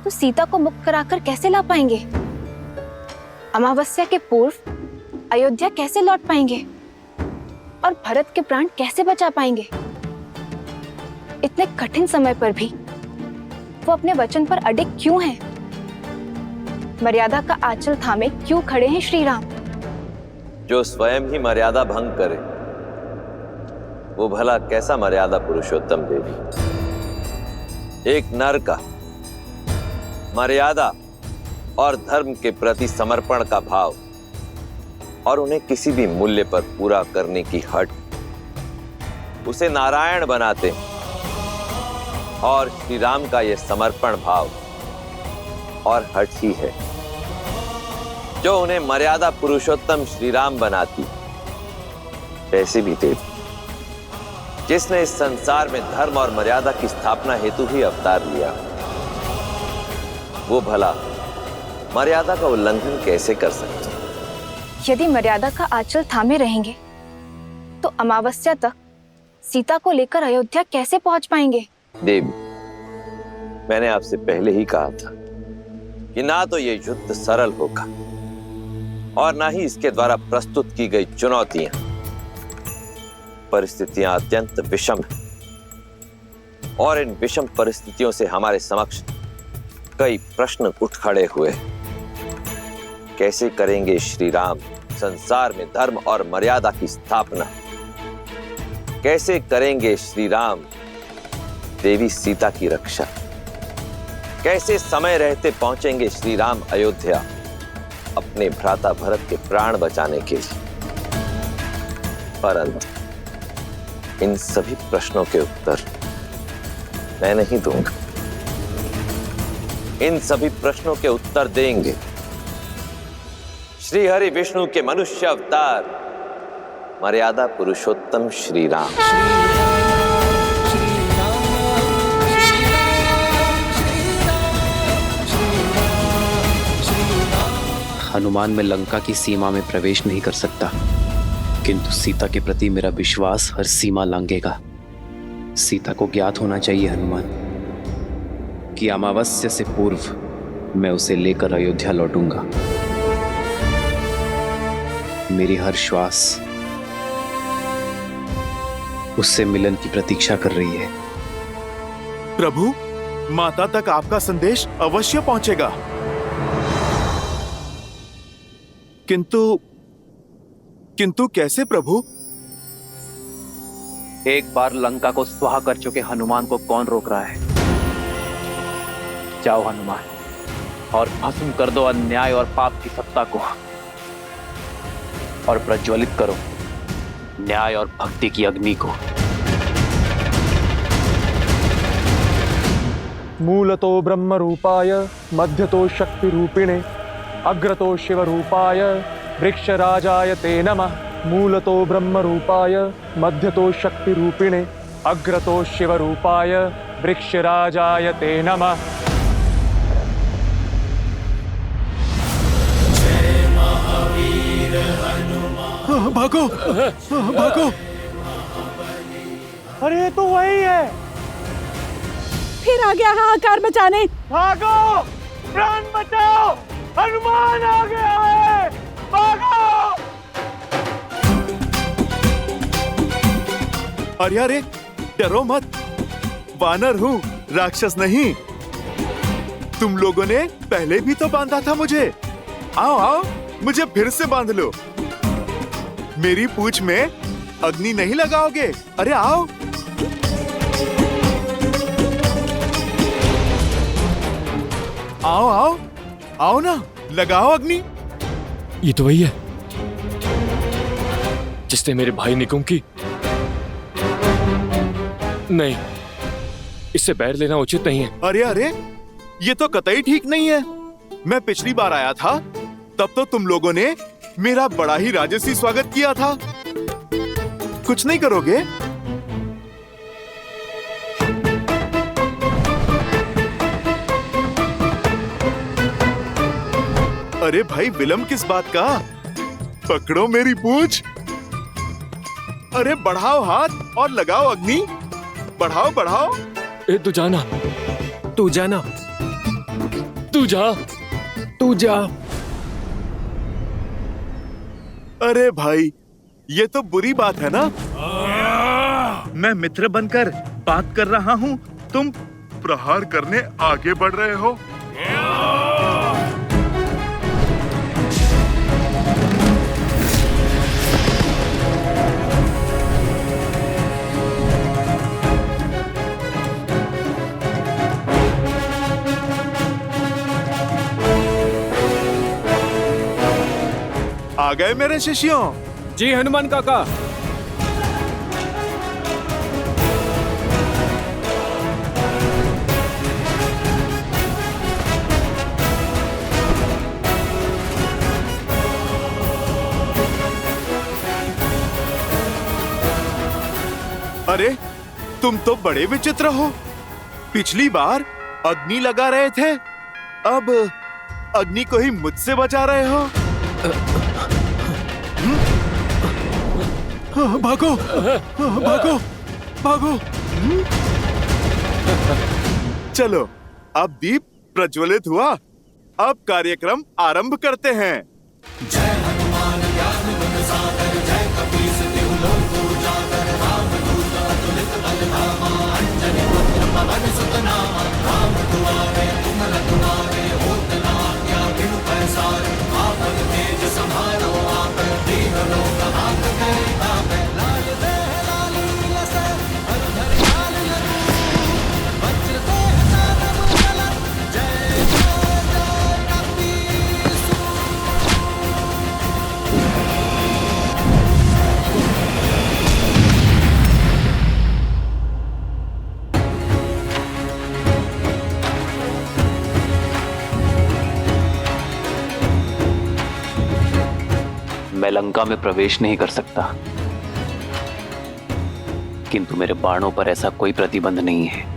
तो सीता को मुक्त कराकर कैसे ला पाएंगे? अमावस्या के पूर्व अयोध्या कैसे लौट पाएंगे? और भरत के प्राण कैसे बचा पाएंगे? इतने कठिन समय पर भी वो अपने वचन पर अडिग क्यों हैं? मर्यादा का आंचल थामे क्यों खड़े हैं श्री राम? जो स्वयं ही मर्यादा भंग करे वो भला कैसा मर्यादा पुरुषोत्तम देवी? एक नर का मर्यादा और धर्म के प्रति समर्पण का भाव और उन्हें किसी भी मूल्य पर पूरा करने की हट उसे नारायण बनाते हैं। और श्री राम का यह समर्पण भाव और हट ही है जो उन्हें मर्यादा पुरुषोत्तम श्री राम बनाती। वैसे भी देव, जिसने इस संसार में धर्म और मर्यादा की स्थापना हेतु ही अवतार लिया, वो भला मर्यादा का उल्लंघन कैसे कर सकते? यदि मर्यादा का आंचल थामे रहेंगे तो अमावस्या तक सीता को लेकर अयोध्या कैसे पहुंच पाएंगे? देवी, मैंने आपसे पहले ही कहा था कि ना तो ये युद्ध सरल होगा और ना ही इसके द्वारा प्रस्तुत की गई चुनौतियां। परिस्थितियां अत्यंत विषम हैं और इन विषम परिस्थितियों से हमारे समक्ष कई प्रश्न उठ खड़े हुए। कैसे करेंगे श्री राम संसार में धर्म और मर्यादा की स्थापना? कैसे करेंगे श्री राम देवी सीता की रक्षा? कैसे समय रहते पहुंचेंगे श्री राम अयोध्या अपने भ्राता भरत के प्राण बचाने के लिए? परंतु इन सभी प्रश्नों के उत्तर मैं नहीं दूंगा। इन सभी प्रश्नों के उत्तर देंगे श्री हरि विष्णु के मनुष्य अवतार मर्यादा पुरुषोत्तम श्री राम। हनुमान में लंका की सीमा में प्रवेश नहीं कर सकता, किंतु सीता के प्रति मेरा विश्वास हर सीमा लांघेगा। सीता को ज्ञात होना चाहिए हनुमान कि अमावस्या से पूर्व मैं उसे लेकर अयोध्या लौटूंगा। मेरी हर श्वास उससे मिलन की प्रतीक्षा कर रही है। प्रभु, माता तक आपका संदेश अवश्य पहुंचेगा। किंतु कैसे प्रभु? एक बार लंका को स्वाहा कर चुके हनुमान को कौन रोक रहा है? जाओ हनुमान और भस्म कर दो अन्याय और पाप की सत्ता को और प्रज्वलित करो न्याय और भक्ति की अग्नि को। मूलतो ब्रह्म रूपाय मध्यतो शक्ति रूपिणे अग्रतो शिव रूपाय वृक्षराजाय ते नमः। मूलतो ब्रह्म रूपाय मध्यतो शक्ति रूपिणे अग्रतो शिव रूपाय वृक्षराजाय ते नमः। जय महावीर हनुमान। भागो भागो। अरे तो वही है। फिर आ गया हाहाकार मचाने। भागो, प्राण बचाओ, हनुमान आ गया है, भागो। अरे डरो मत, वानर हूं, राक्षस नहीं। तुम लोगों ने पहले भी तो बांधा था मुझे। आओ आओ, मुझे फिर से बांध लो। मेरी पूंछ में अग्नि नहीं लगाओगे? अरे आओ। आओ आओ आओ ना, लगाओ अग्नि। ये तो वही है जिसने मेरे भाई निकुंभ की। नहीं, इससे बैर लेना उचित नहीं है। अरे ये तो कतई ठीक नहीं है। मैं पिछली बार आया था तब तो तुम लोगों ने मेरा बड़ा ही राजसी स्वागत किया था। कुछ नहीं करोगे? अरे भाई विलम्ब किस बात का? पकड़ो मेरी पूंछ। अरे बढ़ाओ हाथ और लगाओ अग्नि। बढ़ाओ बढ़ाओ। तू जाना, तू जाना, तू जा, तू जा। अरे भाई ये तो बुरी बात है ना। मैं मित्र बनकर बात कर रहा हूँ, तुम प्रहार करने आगे बढ़ रहे हो। आ गए मेरे शिष्यों? जी हनुमान काका। अरे तुम तो बड़े विचित्र हो। पिछली बार अग्नि लगा रहे थे, अब अग्नि को ही मुझसे बचा रहे हो। भागो भागो भागो। चलो अब दीप प्रज्वलित हुआ, अब कार्यक्रम आरंभ करते हैं। जय हनुमान ज्ञान गुण सागर, जय कपीस तिहु लोक उजागर, रामदूत अतुलित बल धामा, अंजनी पुत्र पवन सुत नामा, राम दुआरे तुम रखवारे, होत न आज्ञा बिनु पैसारे, आपन तेज समारो आप, दीन लोक हाथ करे तापे, लाल देह लाली लसे, हर हर लाल लरू, वज्र देह दानव चलन, जय जय जय कपीस। मैं लंका में प्रवेश नहीं कर सकता, किंतु मेरे बाणों पर ऐसा कोई प्रतिबंध नहीं है।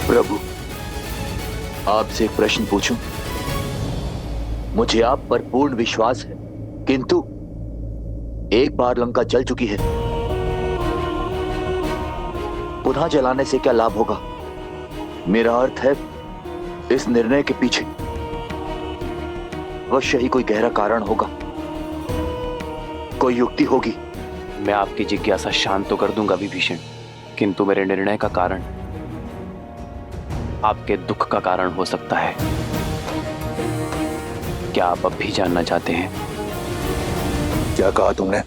प्रभु, आपसे एक प्रश्न पूछूं? मुझे आप पर पूर्ण विश्वास है, किंतु एक बार लंका जल चुकी है, पुनः जलाने से क्या लाभ होगा? मेरा अर्थ है, इस निर्णय के पीछे अवश्य ही कोई गहरा कारण होगा, कोई युक्ति होगी। मैं आपकी जिज्ञासा शांत तो कर दूंगा विभीषण, किंतु मेरे निर्णय का कारण आपके दुख का कारण हो सकता है। क्या आप अब भी जानना चाहते हैं? क्या कहा तुमने?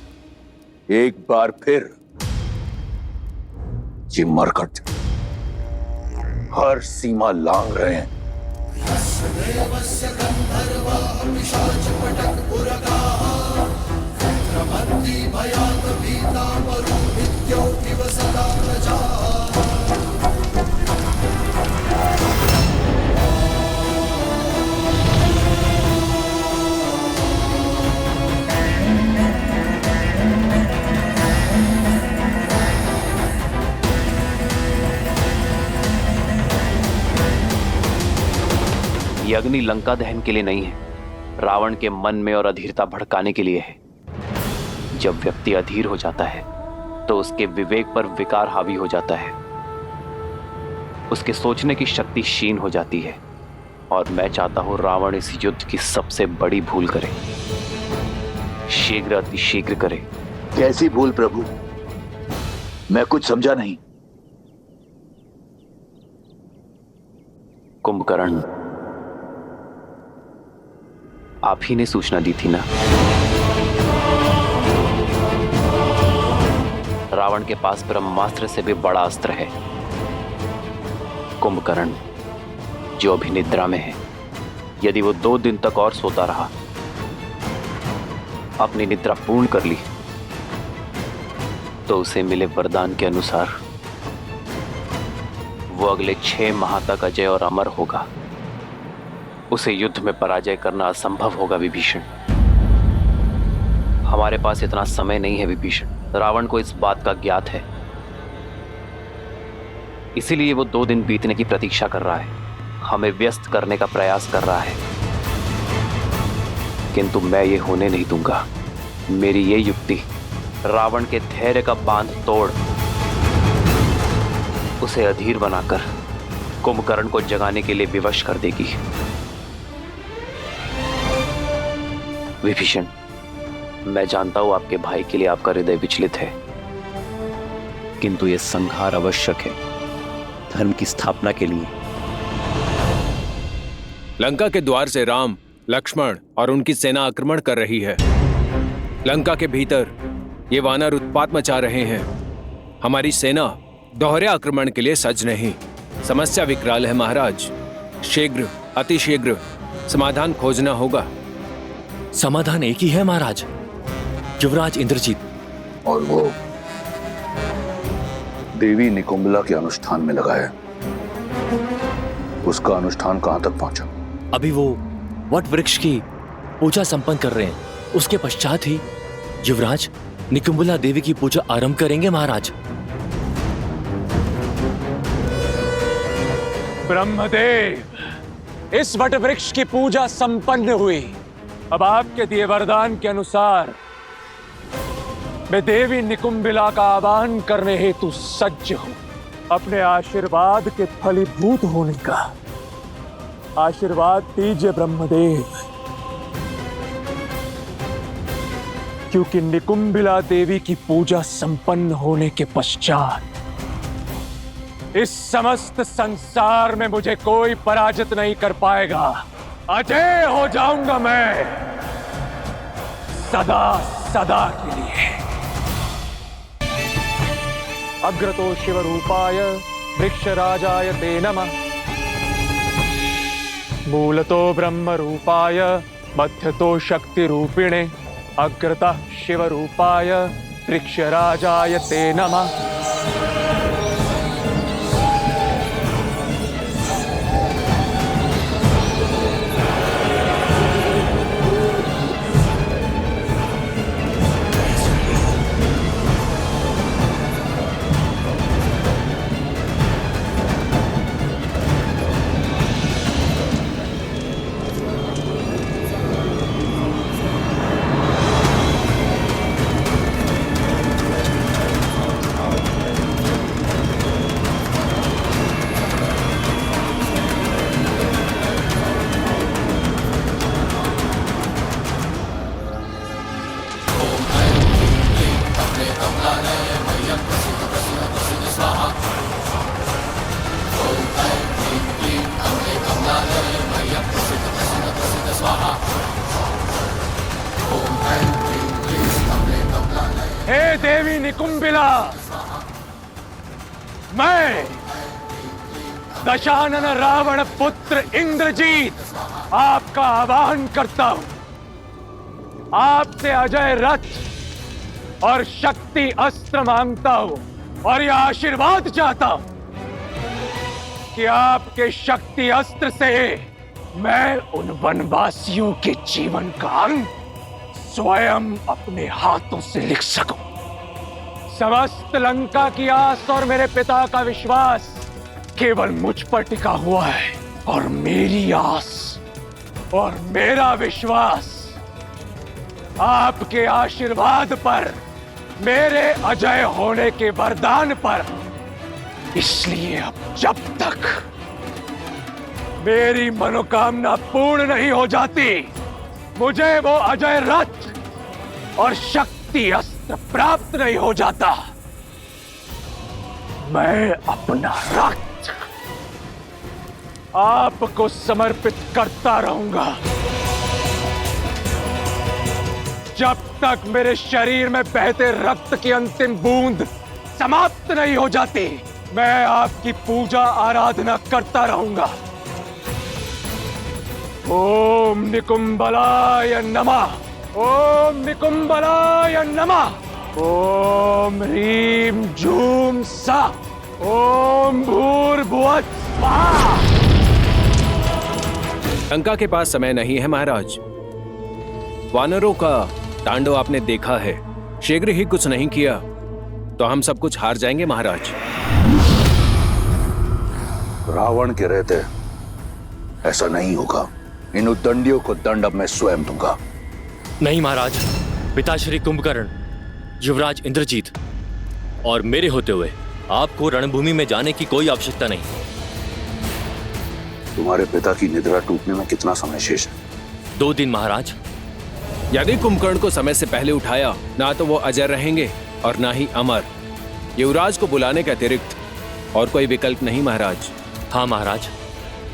एक बार फिर? ये मरकट हर सीमा लांघ रहे हैं। ये अग्नि लंका दहन के लिए नहीं है, रावण के मन में और अधीरता भड़काने के लिए है। जब व्यक्ति अधीर हो जाता है तो उसके विवेक पर विकार हावी हो जाता है, उसके सोचने की शक्ति क्षीण हो जाती है। और मैं चाहता हूं रावण इस युद्ध की सबसे बड़ी भूल करे, शीघ्र अतिशीघ्र करे। कैसी भूल प्रभु? मैं कुछ समझा नहीं। कुंभकर्ण, आप ही ने सूचना दी थी ना? रावण के पास ब्रह्मास्त्र से भी बड़ा अस्त्र है। कुंभकर्ण, जो अभी निद्रा में है, यदि वो 2 दिन तक और सोता रहा, अपनी निद्रा पूर्ण कर ली, तो उसे मिले वरदान के अनुसार वो अगले 6 माह तक अजय और अमर होगा। उसे युद्ध में पराजय करना असंभव होगा विभीषण। हमारे पास इतना समय नहीं है विभीषण। रावण को इस बात का ज्ञात है, इसीलिए वो 2 दिन बीतने की प्रतीक्षा कर रहा है, हमें व्यस्त करने का प्रयास कर रहा है। किंतु मैं ये होने नहीं दूंगा। मेरी ये युक्ति रावण के धैर्य का बांध तोड़ उसे अधीर बनाकर कुंभकर्ण को जगाने के लिए विवश कर देगी। विभीषण, मैं जानता हूं आपके भाई के लिए आपका हृदय विचलित है, किंतु यह संहार आवश्यक है धर्म की स्थापना के लिए। लंका के द्वार से राम, लक्ष्मण और उनकी सेना आक्रमण कर रही है। लंका के भीतर ये वानर उत्पात मचा रहे हैं। हमारी सेना दोहरे आक्रमण के लिए सज्ज नहीं। समस्या विकराल है महाराज। शीघ्र, अतिशीघ्र समाधान खोजना होगा। समाधान एक ही है महाराज, युवराज इंद्रजीत। और वो देवी निकुंभला के अनुष्ठान में लगा है। उसका अनुष्ठान कहां तक पहुंचा? अभी वो वट वृक्ष की पूजा संपन्न कर रहे हैं। उसके पश्चात ही युवराज निकुंभला देवी की पूजा आरंभ करेंगे महाराज। ब्रह्मदेव, इस वट वृक्ष की पूजा संपन्न हुई। अब आपके दिए वरदान के अनुसार मैं देवी निकुंभिला का आवाहन करने हेतु सज्ज हूं। अपने आशीर्वाद के फलीभूत होने का आशीर्वाद दीजिए ब्रह्मदेव, क्योंकि निकुंभिला देवी की पूजा संपन्न होने के पश्चात इस समस्त संसार में मुझे कोई पराजित नहीं कर पाएगा। अजय हो जाऊंगा मैं सदा सदा के लिए। अग्रतो शिवरूपाय वृक्षराजाय ते नमः। मूलतो ब्रह्मरूपाय मध्यतो शक्तिरूपिणे। अग्रतः शिवरूपाय वृक्षराजाय ते नमः। हे देवी निकुंभिला, मैं दशानन रावण पुत्र इंद्रजीत आपका आवाहन करता हूं। आपसे अजय रथ और शक्ति अस्त्र मांगता हूं और यह आशीर्वाद चाहता हूं कि आपके शक्ति अस्त्र से मैं उन वनवासियों के जीवन का अंत स्वयं अपने हाथों से लिख सकूं। समस्त लंका की आस और मेरे पिता का विश्वास केवल मुझ पर टिका हुआ है और मेरी आस और मेरा विश्वास आपके आशीर्वाद पर, मेरे अजय होने के वरदान पर। इसलिए अब जब तक मेरी मनोकामना पूर्ण नहीं हो जाती, मुझे वो अजय रथ और शक्ति अस्त्र प्राप्त नहीं हो जाता, मैं अपना रक्त आपको समर्पित करता रहूंगा। जब तक मेरे शरीर में बहते रक्त की अंतिम बूंद समाप्त नहीं हो जाती, मैं आपकी पूजा आराधना करता रहूंगा। ओम निकुंभलाय नमः, ओम निकुंभलाय नमः, ओम ह्रीम झूम सा, ओम भूर्भुवः स्वाहा। लंका के पास समय नहीं है महाराज। वानरों का तांडव आपने देखा है। शीघ्र ही कुछ नहीं किया तो हम सब कुछ हार जाएंगे महाराज। रावण के रहते ऐसा नहीं होगा। इन उद्दंडियों को दंड अब मैं स्वयं दूंगा। नहीं महाराज, पिताश्री कुंभकर्ण, युवराज इंद्रजीत और मेरे होते हुए आपको रणभूमि में जाने की कोई आवश्यकता नहीं। तुम्हारे पिता की निद्रा टूटने में कितना समय शेष है? 2 दिन महाराज। यदि कुंभकर्ण को समय से पहले उठाया, ना तो वो अजय रहेंगे और ना ही अमर। युवराज को बुलाने के अतिरिक्त और कोई विकल्प नहीं महाराज। हाँ महाराज,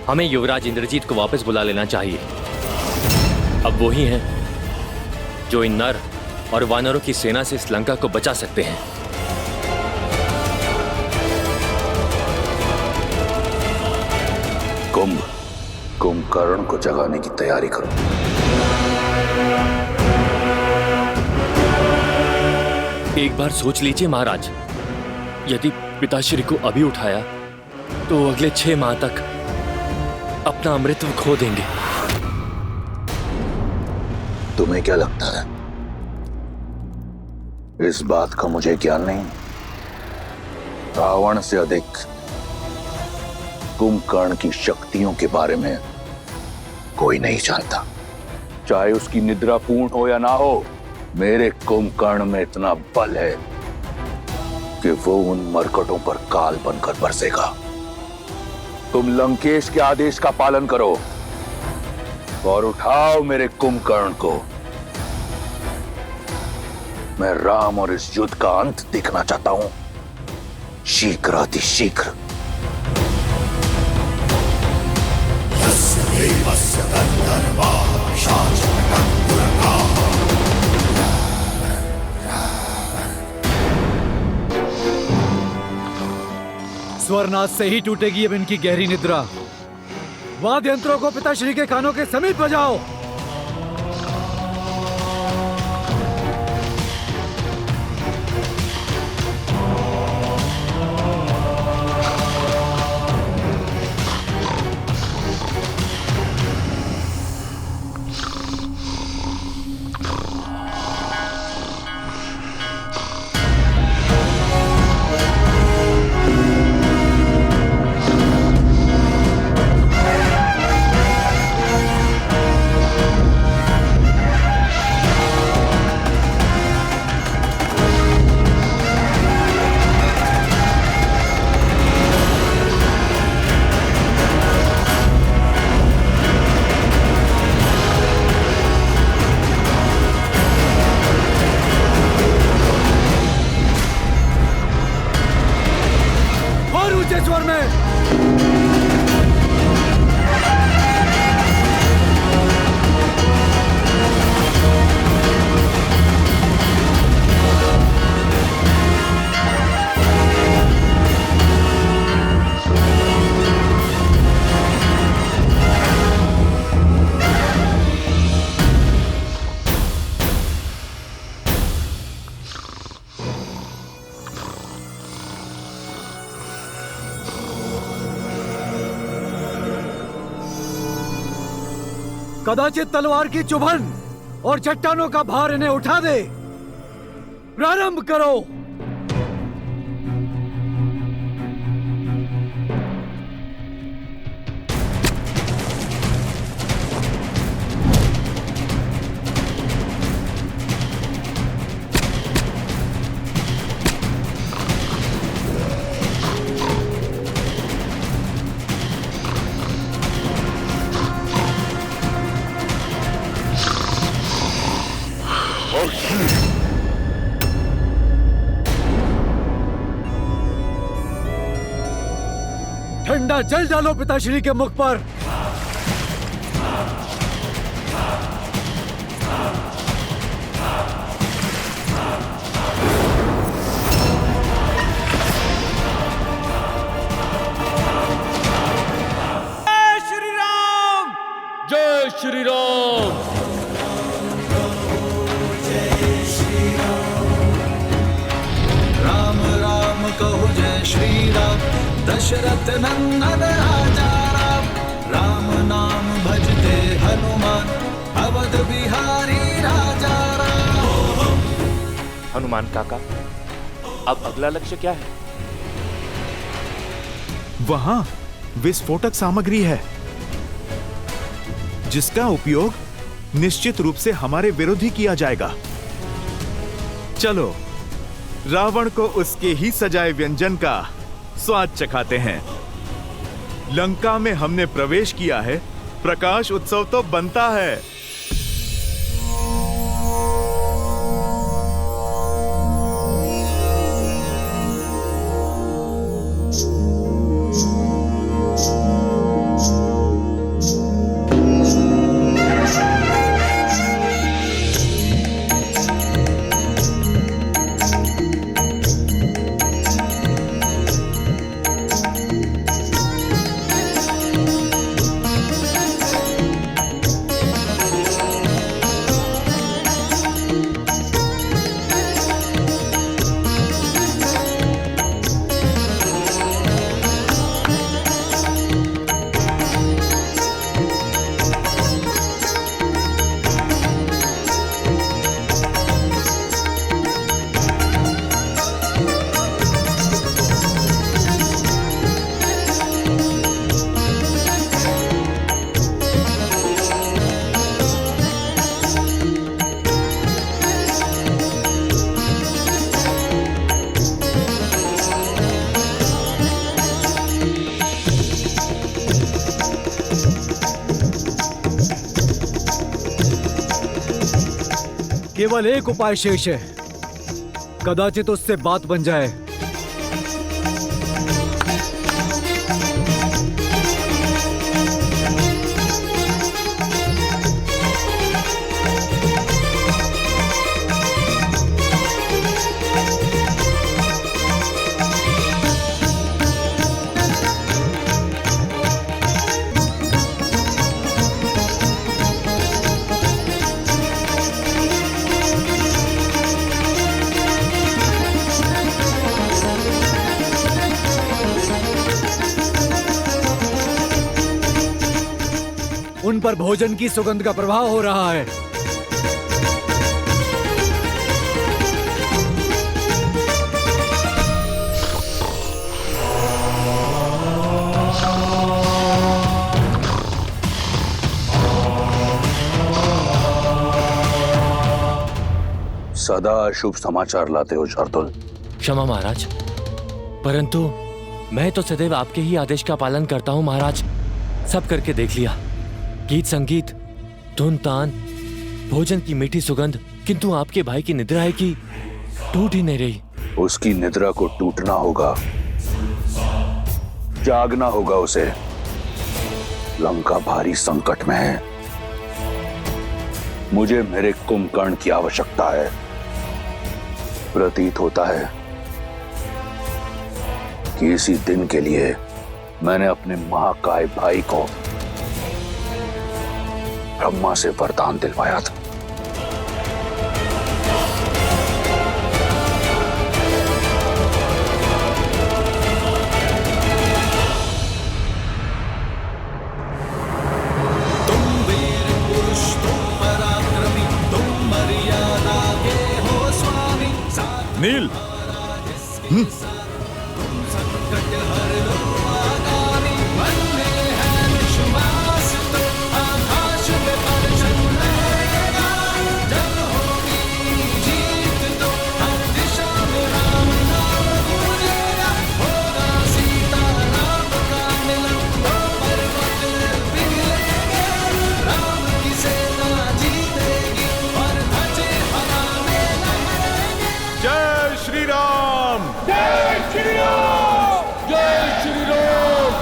हमें युवराज इंद्रजीत को वापस बुला लेना चाहिए। अब वो ही हैं जो इन नर और वानरों की सेना से इस लंका को बचा सकते हैं। कुंभकर्ण को जगाने की तैयारी करो। एक बार सोच लीजिए महाराज, यदि पिताश्री को अभी उठाया तो अगले 6 माह तक अपना अमृतत्व खो देंगे। तुम्हें क्या लगता है इस बात का मुझे ज्ञान नहीं? रावण से अधिक कुंभकर्ण की शक्तियों के बारे में कोई नहीं जानता। चाहे उसकी निद्रा पूर्ण हो या ना हो, मेरे कुंभकर्ण में इतना बल है कि वो उन मरकटों पर काल बनकर बरसेगा। तुम लंकेश के आदेश का पालन करो और उठाओ मेरे कुंभकर्ण को। मैं राम और इस युद्ध का अंत देखना चाहता हूं, शीघ्रातिशीघ्र। स्वरनाथ से ही टूटेगी अब इनकी गहरी निद्रा। वाद्य यंत्रों को पिताश्री के कानों के समीप बजाओ। कदाचित तलवार की चुभन और चट्टानों का भार इन्हें उठा दे। प्रारंभ करो। डंडा जल डालो पिताश्री के मुख पर। जय श्री राम। राम राम कहो जय श्री राम, दशरथ नंदन राजा राम। राम नाम भजते हनुमान, अवध बिहारी राजा राम। हनुमान काका, अब अगला लक्ष्य क्या है? वहां विस्फोटक सामग्री है जिसका उपयोग निश्चित रूप से हमारे विरुद्ध ही किया जाएगा। चलो रावण को उसके ही सजाए व्यंजन का स्वाद चखाते हैं। लंका में हमने प्रवेश किया है, प्रकाश उत्सव तो बनता है। केवल एक उपाय शेष है, कदाचित उससे बात बन जाए। उन पर भोजन की सुगंध का प्रभाव हो रहा है। सदा शुभ समाचार लाते हो शार्दुल। क्षमा महाराज, परंतु मैं तो सदैव आपके ही आदेश का पालन करता हूँ महाराज। सब करके देख लिया, गीत संगीत, धुन तान, भोजन की मीठी सुगंध, किंतु आपके भाई की निद्रा है कि टूट ही नहीं रही। उसकी निद्रा को टूटना होगा, जागना होगा उसे। लंका भारी संकट में है। मुझे मेरे कुंभकर्ण की आवश्यकता है। प्रतीत होता है कि इसी दिन के लिए मैंने अपने महाकाय भाई को ब्रह्मा से वरदान दिलवाया था। तुम वीर पुरुष, तुम पराक्रमी, तुम मर्यादा के हो स्वामी। नील, संकट हर लो आगामी, मन में है विश्वास तो आकाश में परचम लहरेगा। जब होगी जीत तो हर दिशा में राम नाम गूंजेगा। होगा सीता राम का मिलन, वो पर्वत पिघलेंगे। राम की सेना जीतेगी और ध्वजे हवा में लहरेंगे। जय श्री राम। जय श्री राम। जय श्री राम।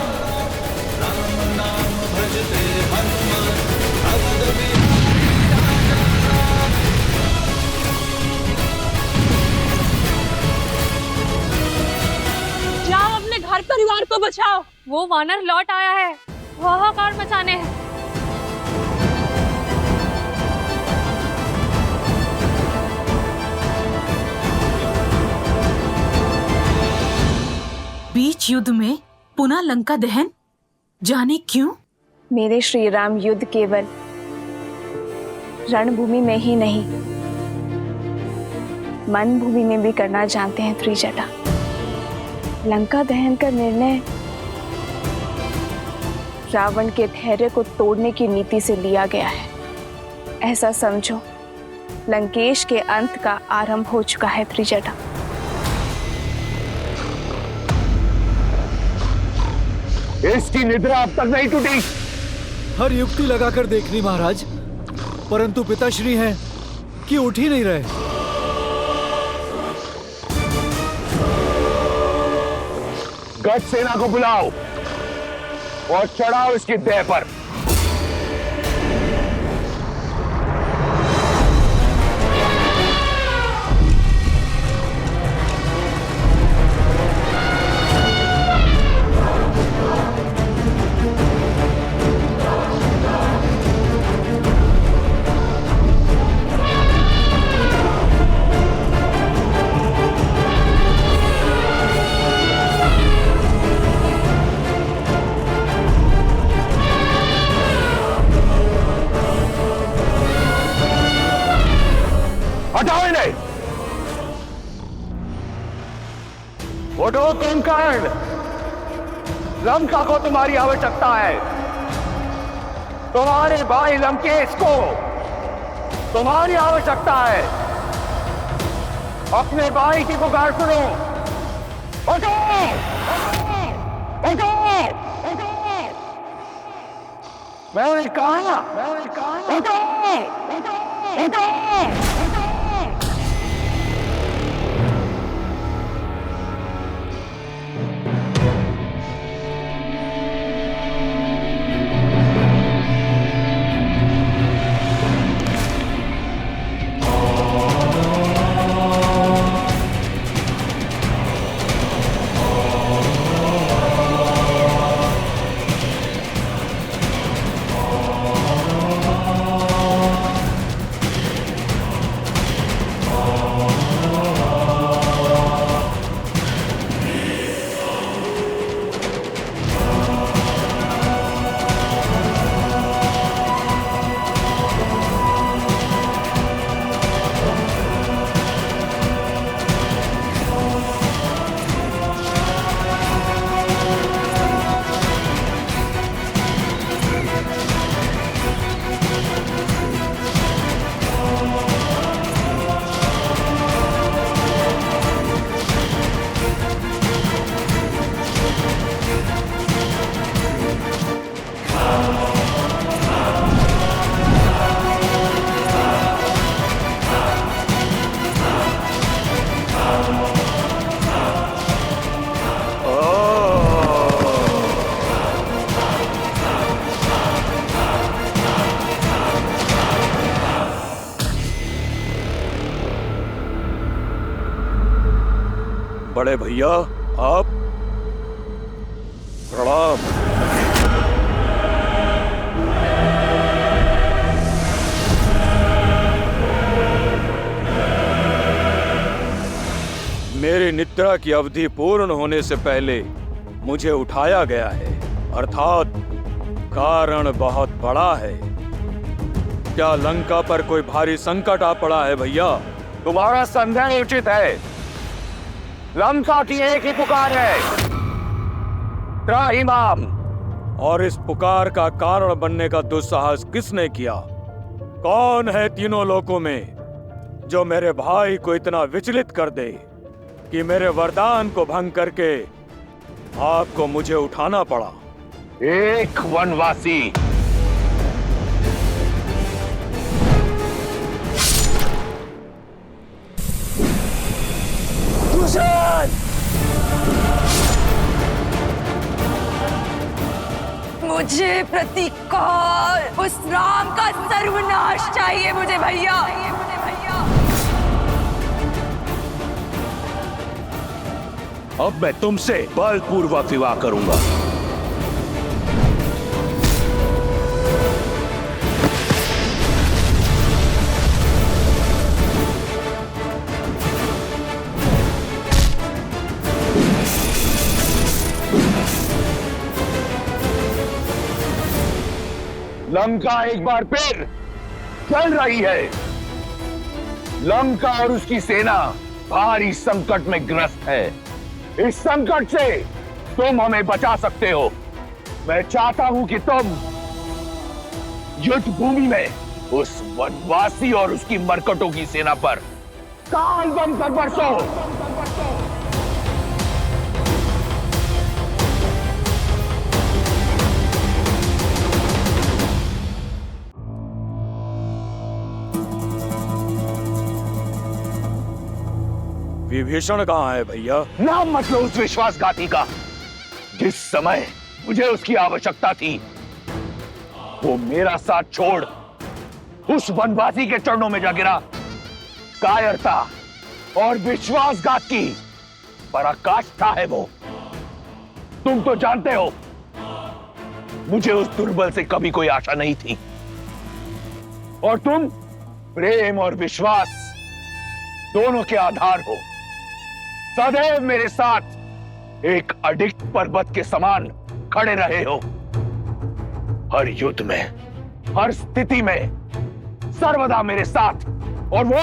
परिवार को बचाओ। वो वानर लौट आया है, हाहाकार मचाने। बीच युद्ध में पुनः लंका दहन, जाने क्यों? मेरे श्री राम युद्ध केवल रणभूमि में ही नहीं, मन भूमि में भी करना जानते हैं त्रिजटा। लंका दहन का निर्णय रावण के धैर्य को तोड़ने की नीति से लिया गया है। ऐसा समझो लंकेश के अंत का आरंभ हो चुका है त्रिजटा। इसकी निद्रा अब तक नहीं टूटी। हर युक्ति लगाकर देख ली महाराज, परंतु पिताश्री हैं कि उठ ही नहीं रहे। गज सेना को बुलाओ और चढ़ाओ इसकी देह पर। हटाओ इन्हें। उठो कुंभकर्ण, लंका को तुम्हारी आवश्यकता है। तुम्हारे भाई लंकेश को तुम्हारी आवश्यकता है। अपने भाई की पुकार सुनो। उठो, उठो, उठो। मैंने कहा, उठो, उठो, उठो। बड़े भैया आप प्रणाम। मेरी निद्रा की अवधि पूर्ण होने से पहले मुझे उठाया गया है, अर्थात कारण बहुत बड़ा है। क्या लंका पर कोई भारी संकट आ पड़ा है भैया? तुम्हारा संदेह उचित है। लंका की एक ही पुकार है, त्राहिमाम। और इस पुकार का कारण बनने का दुस्साहस किसने किया? कौन है तीनों लोकों में जो मेरे भाई को इतना विचलित कर दे कि मेरे वरदान को भंग करके आपको मुझे उठाना पड़ा? एक वनवासी। मुझे प्रतिकार, उस राम का सर्वनाश चाहिए मुझे भैया। अब मैं तुमसे बलपूर्वक विवाह करूंगा। लंका एक बार फिर चल रही है। लंका और उसकी सेना भारी संकट में ग्रस्त है। इस संकट से तुम हमें बचा सकते हो। मैं चाहता हूं कि तुम युद्ध भूमि में उस वनवासी और उसकी मरकटों की सेना पर काल बम कर बरसो। विभीषण कहाँ है भैया? नाम मत लो उस विश्वासघाती का। जिस समय मुझे उसकी आवश्यकता थी, वो मेरा साथ छोड़ उस वनवासी के चरणों में जा गिरा। कायरता और विश्वासघात की पराकाष्ठा है वो। तुम तो जानते हो, मुझे उस दुर्बल से कभी कोई आशा नहीं थी, और तुम प्रेम और विश्वास दोनों के आधार हो। सदैव मेरे साथ एक अडिग पर्वत के समान खड़े रहे हो। हर युद्ध में, हर स्थिति में सर्वदा मेरे साथ। और वो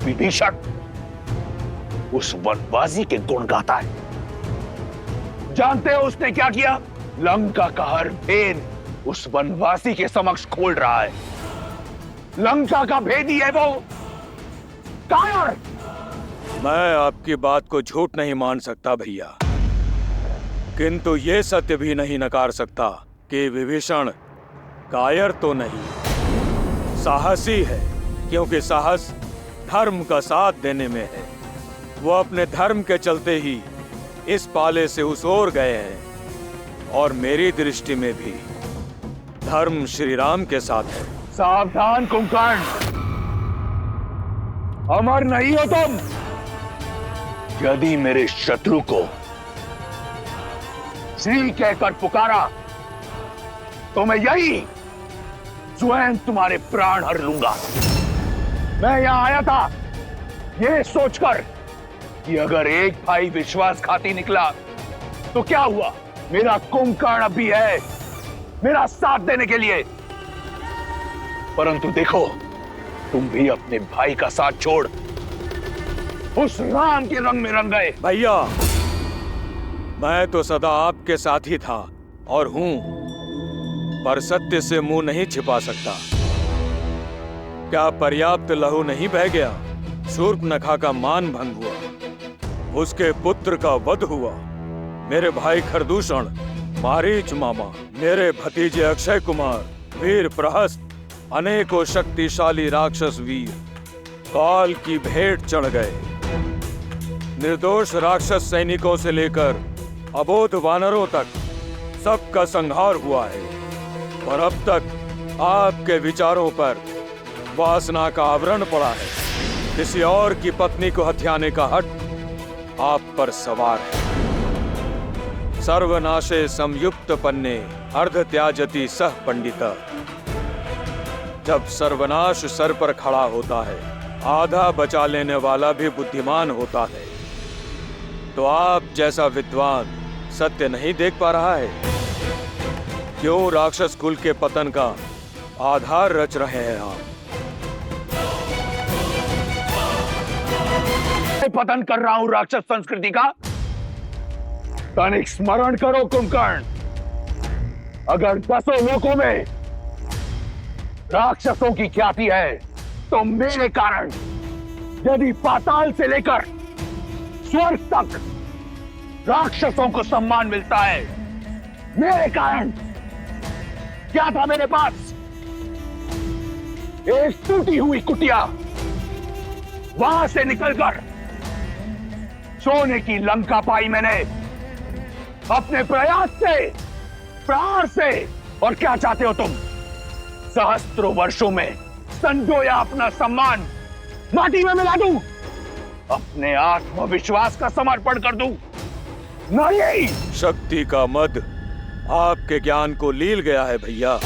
विभीषण उस वनवासी के गुण गाता है। जानते हो उसने क्या किया? लंका का हर भेद उस वनवासी के समक्ष खोल रहा है। लंका का भेदी है वो कायर। मैं आपकी बात को झूठ नहीं मान सकता भैया, किंतु ये सत्य भी नहीं नकार सकता कि विभीषण कायर तो नहीं, साहसी है। क्योंकि साहस धर्म का साथ देने में है। वो अपने धर्म के चलते ही इस पाले से उस ओर गए हैं, और मेरी दृष्टि में भी धर्म श्री राम के साथ है। सावधान कुंभकर्ण, अमर नहीं हो तुम। यदि मेरे शत्रु को श्री कहकर पुकारा तो मैं यही स्वयं तुम्हारे प्राण हर लूंगा। मैं यहां आया था यह सोचकर कि अगर एक भाई विश्वासघाती निकला तो क्या हुआ? मेरा कुंभकर्ण भी है मेरा साथ देने के लिए। परंतु देखो, तुम भी अपने भाई का साथ छोड़ उस राम के रंग में रंग गए। भैया, मैं तो सदा आपके साथ ही था और हूं, पर सत्य से मुंह नहीं छिपा सकता। क्या पर्याप्त लहू नहीं बह गया? शूर्पनखा का मान भंग हुआ, उसके पुत्र का वध हुआ। मेरे भाई खरदूषण, मारीच मामा, मेरे भतीजे अक्षय कुमार, वीर प्रहस्त, अनेकों शक्तिशाली राक्षस वीर काल की भेंट चढ़ गए। निर्दोष राक्षस सैनिकों से लेकर अबोध वानरों तक सबका संहार हुआ है। और अब तक आपके विचारों पर वासना का आवरण पड़ा है। किसी और की पत्नी को हथियाने का हट आप पर सवार है। सर्वनाशे संयुक्त पन्ने अर्ध त्याजति सह पंडिता। जब सर्वनाश सर पर खड़ा होता है, आधा बचा लेने वाला भी बुद्धिमान होता है। तो आप जैसा विद्वान सत्य नहीं देख पा रहा है? क्यों राक्षस कुल के पतन का आधार रच रहे हैं आप? पतन कर रहा हूं राक्षस संस्कृति का। तनिक स्मरण करो कुंभकर्ण, अगर 10 लोकों में राक्षसों की ख्याति है तो मेरे कारण यदि पाताल से लेकर स्वर्ग तक राक्षसों को सम्मान मिलता है, मेरे कारण क्या था मेरे पास? एक टूटी हुई कुटिया, वहां से निकलकर सोने की लंका पाई मैंने अपने प्रयास से, प्राण से। और क्या चाहते हो तुम? सहस्त्रों वर्षों में संजोया अपना सम्मान माटी में मिला दूं? अपने आत्मविश्वास का समर्पण कर दूं? नहीं। शक्ति का मद आपके ज्ञान को लील गया है भैया।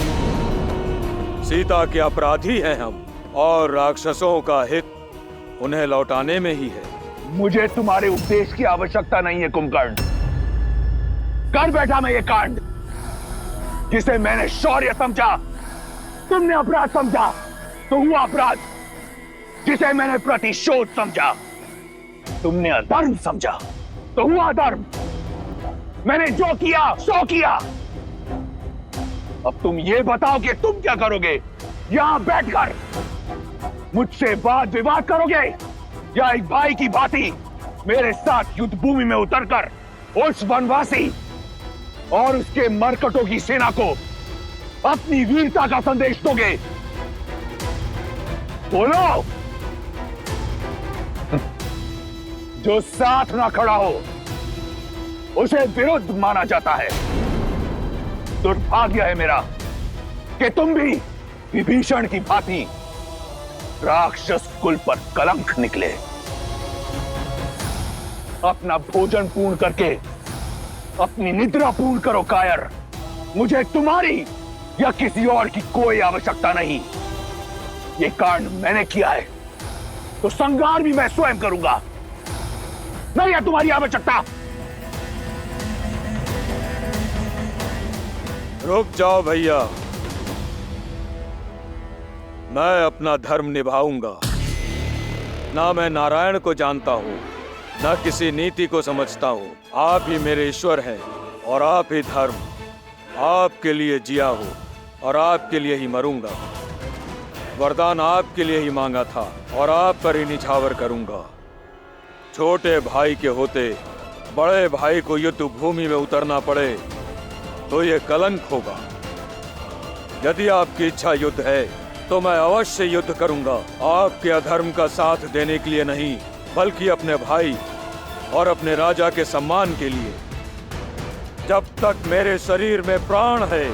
सीता के अपराधी हैं हम, और राक्षसों का हित उन्हें लौटाने में ही है। मुझे तुम्हारे उपदेश की आवश्यकता नहीं है कुंभकर्ण। कर बैठा मैं ये कांड जिसे मैंने शौर्य समझा, तुमने अपराध समझा तो हुआ अपराध। जिसे मैंने प्रतिशोध समझा, तुमने अधर्म समझा तो हुआ अधर्म। मैंने जो किया सो किया। अब तुम ये बताओ कि तुम क्या करोगे? यहां बैठकर मुझसे वाद विवाद करोगे, या एक भाई की भांति मेरे साथ युद्ध भूमि में उतरकर उस वनवासी और उसके मरकटों की सेना को अपनी वीरता का संदेश दोगे? बोलो। जो साथ ना खड़ा हो उसे विरुद्ध माना जाता है। दुर्भाग्य है मेरा कि तुम भी विभीषण की भांति राक्षस कुल पर कलंक निकले। अपना भोजन पूर्ण करके अपनी निद्रा पूर्ण करो कायर। मुझे तुम्हारी या किसी और की कोई आवश्यकता नहीं। ये कांड मैंने किया है तो संहार भी मैं स्वयं करूंगा। नहीं है तुम्हारी आवश्यकता। रुक जाओ भैया, मैं अपना धर्म निभाऊंगा। ना मैं नारायण को जानता हूँ, न किसी नीति को समझता हूँ। आप ही मेरे ईश्वर हैं और आप ही धर्म। आपके लिए जिया हूँ और आपके लिए ही मरूंगा। वरदान आपके लिए ही मांगा था और आप पर ही निछावर करूंगा। छोटे भाई के होते बड़े भाई को युद्ध भूमि में उतरना पड़े तो ये कलंक होगा। यदि आपकी इच्छा युद्ध है तो मैं अवश्य युद्ध करूंगा। आपके अधर्म का साथ देने के लिए नहीं, बल्कि अपने भाई और अपने राजा के सम्मान के लिए। जब तक मेरे शरीर में प्राण है,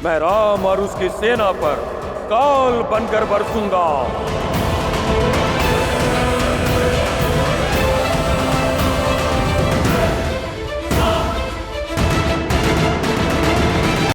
मैं राम और उसकी सेना पर काल बनकर बरसूंगा।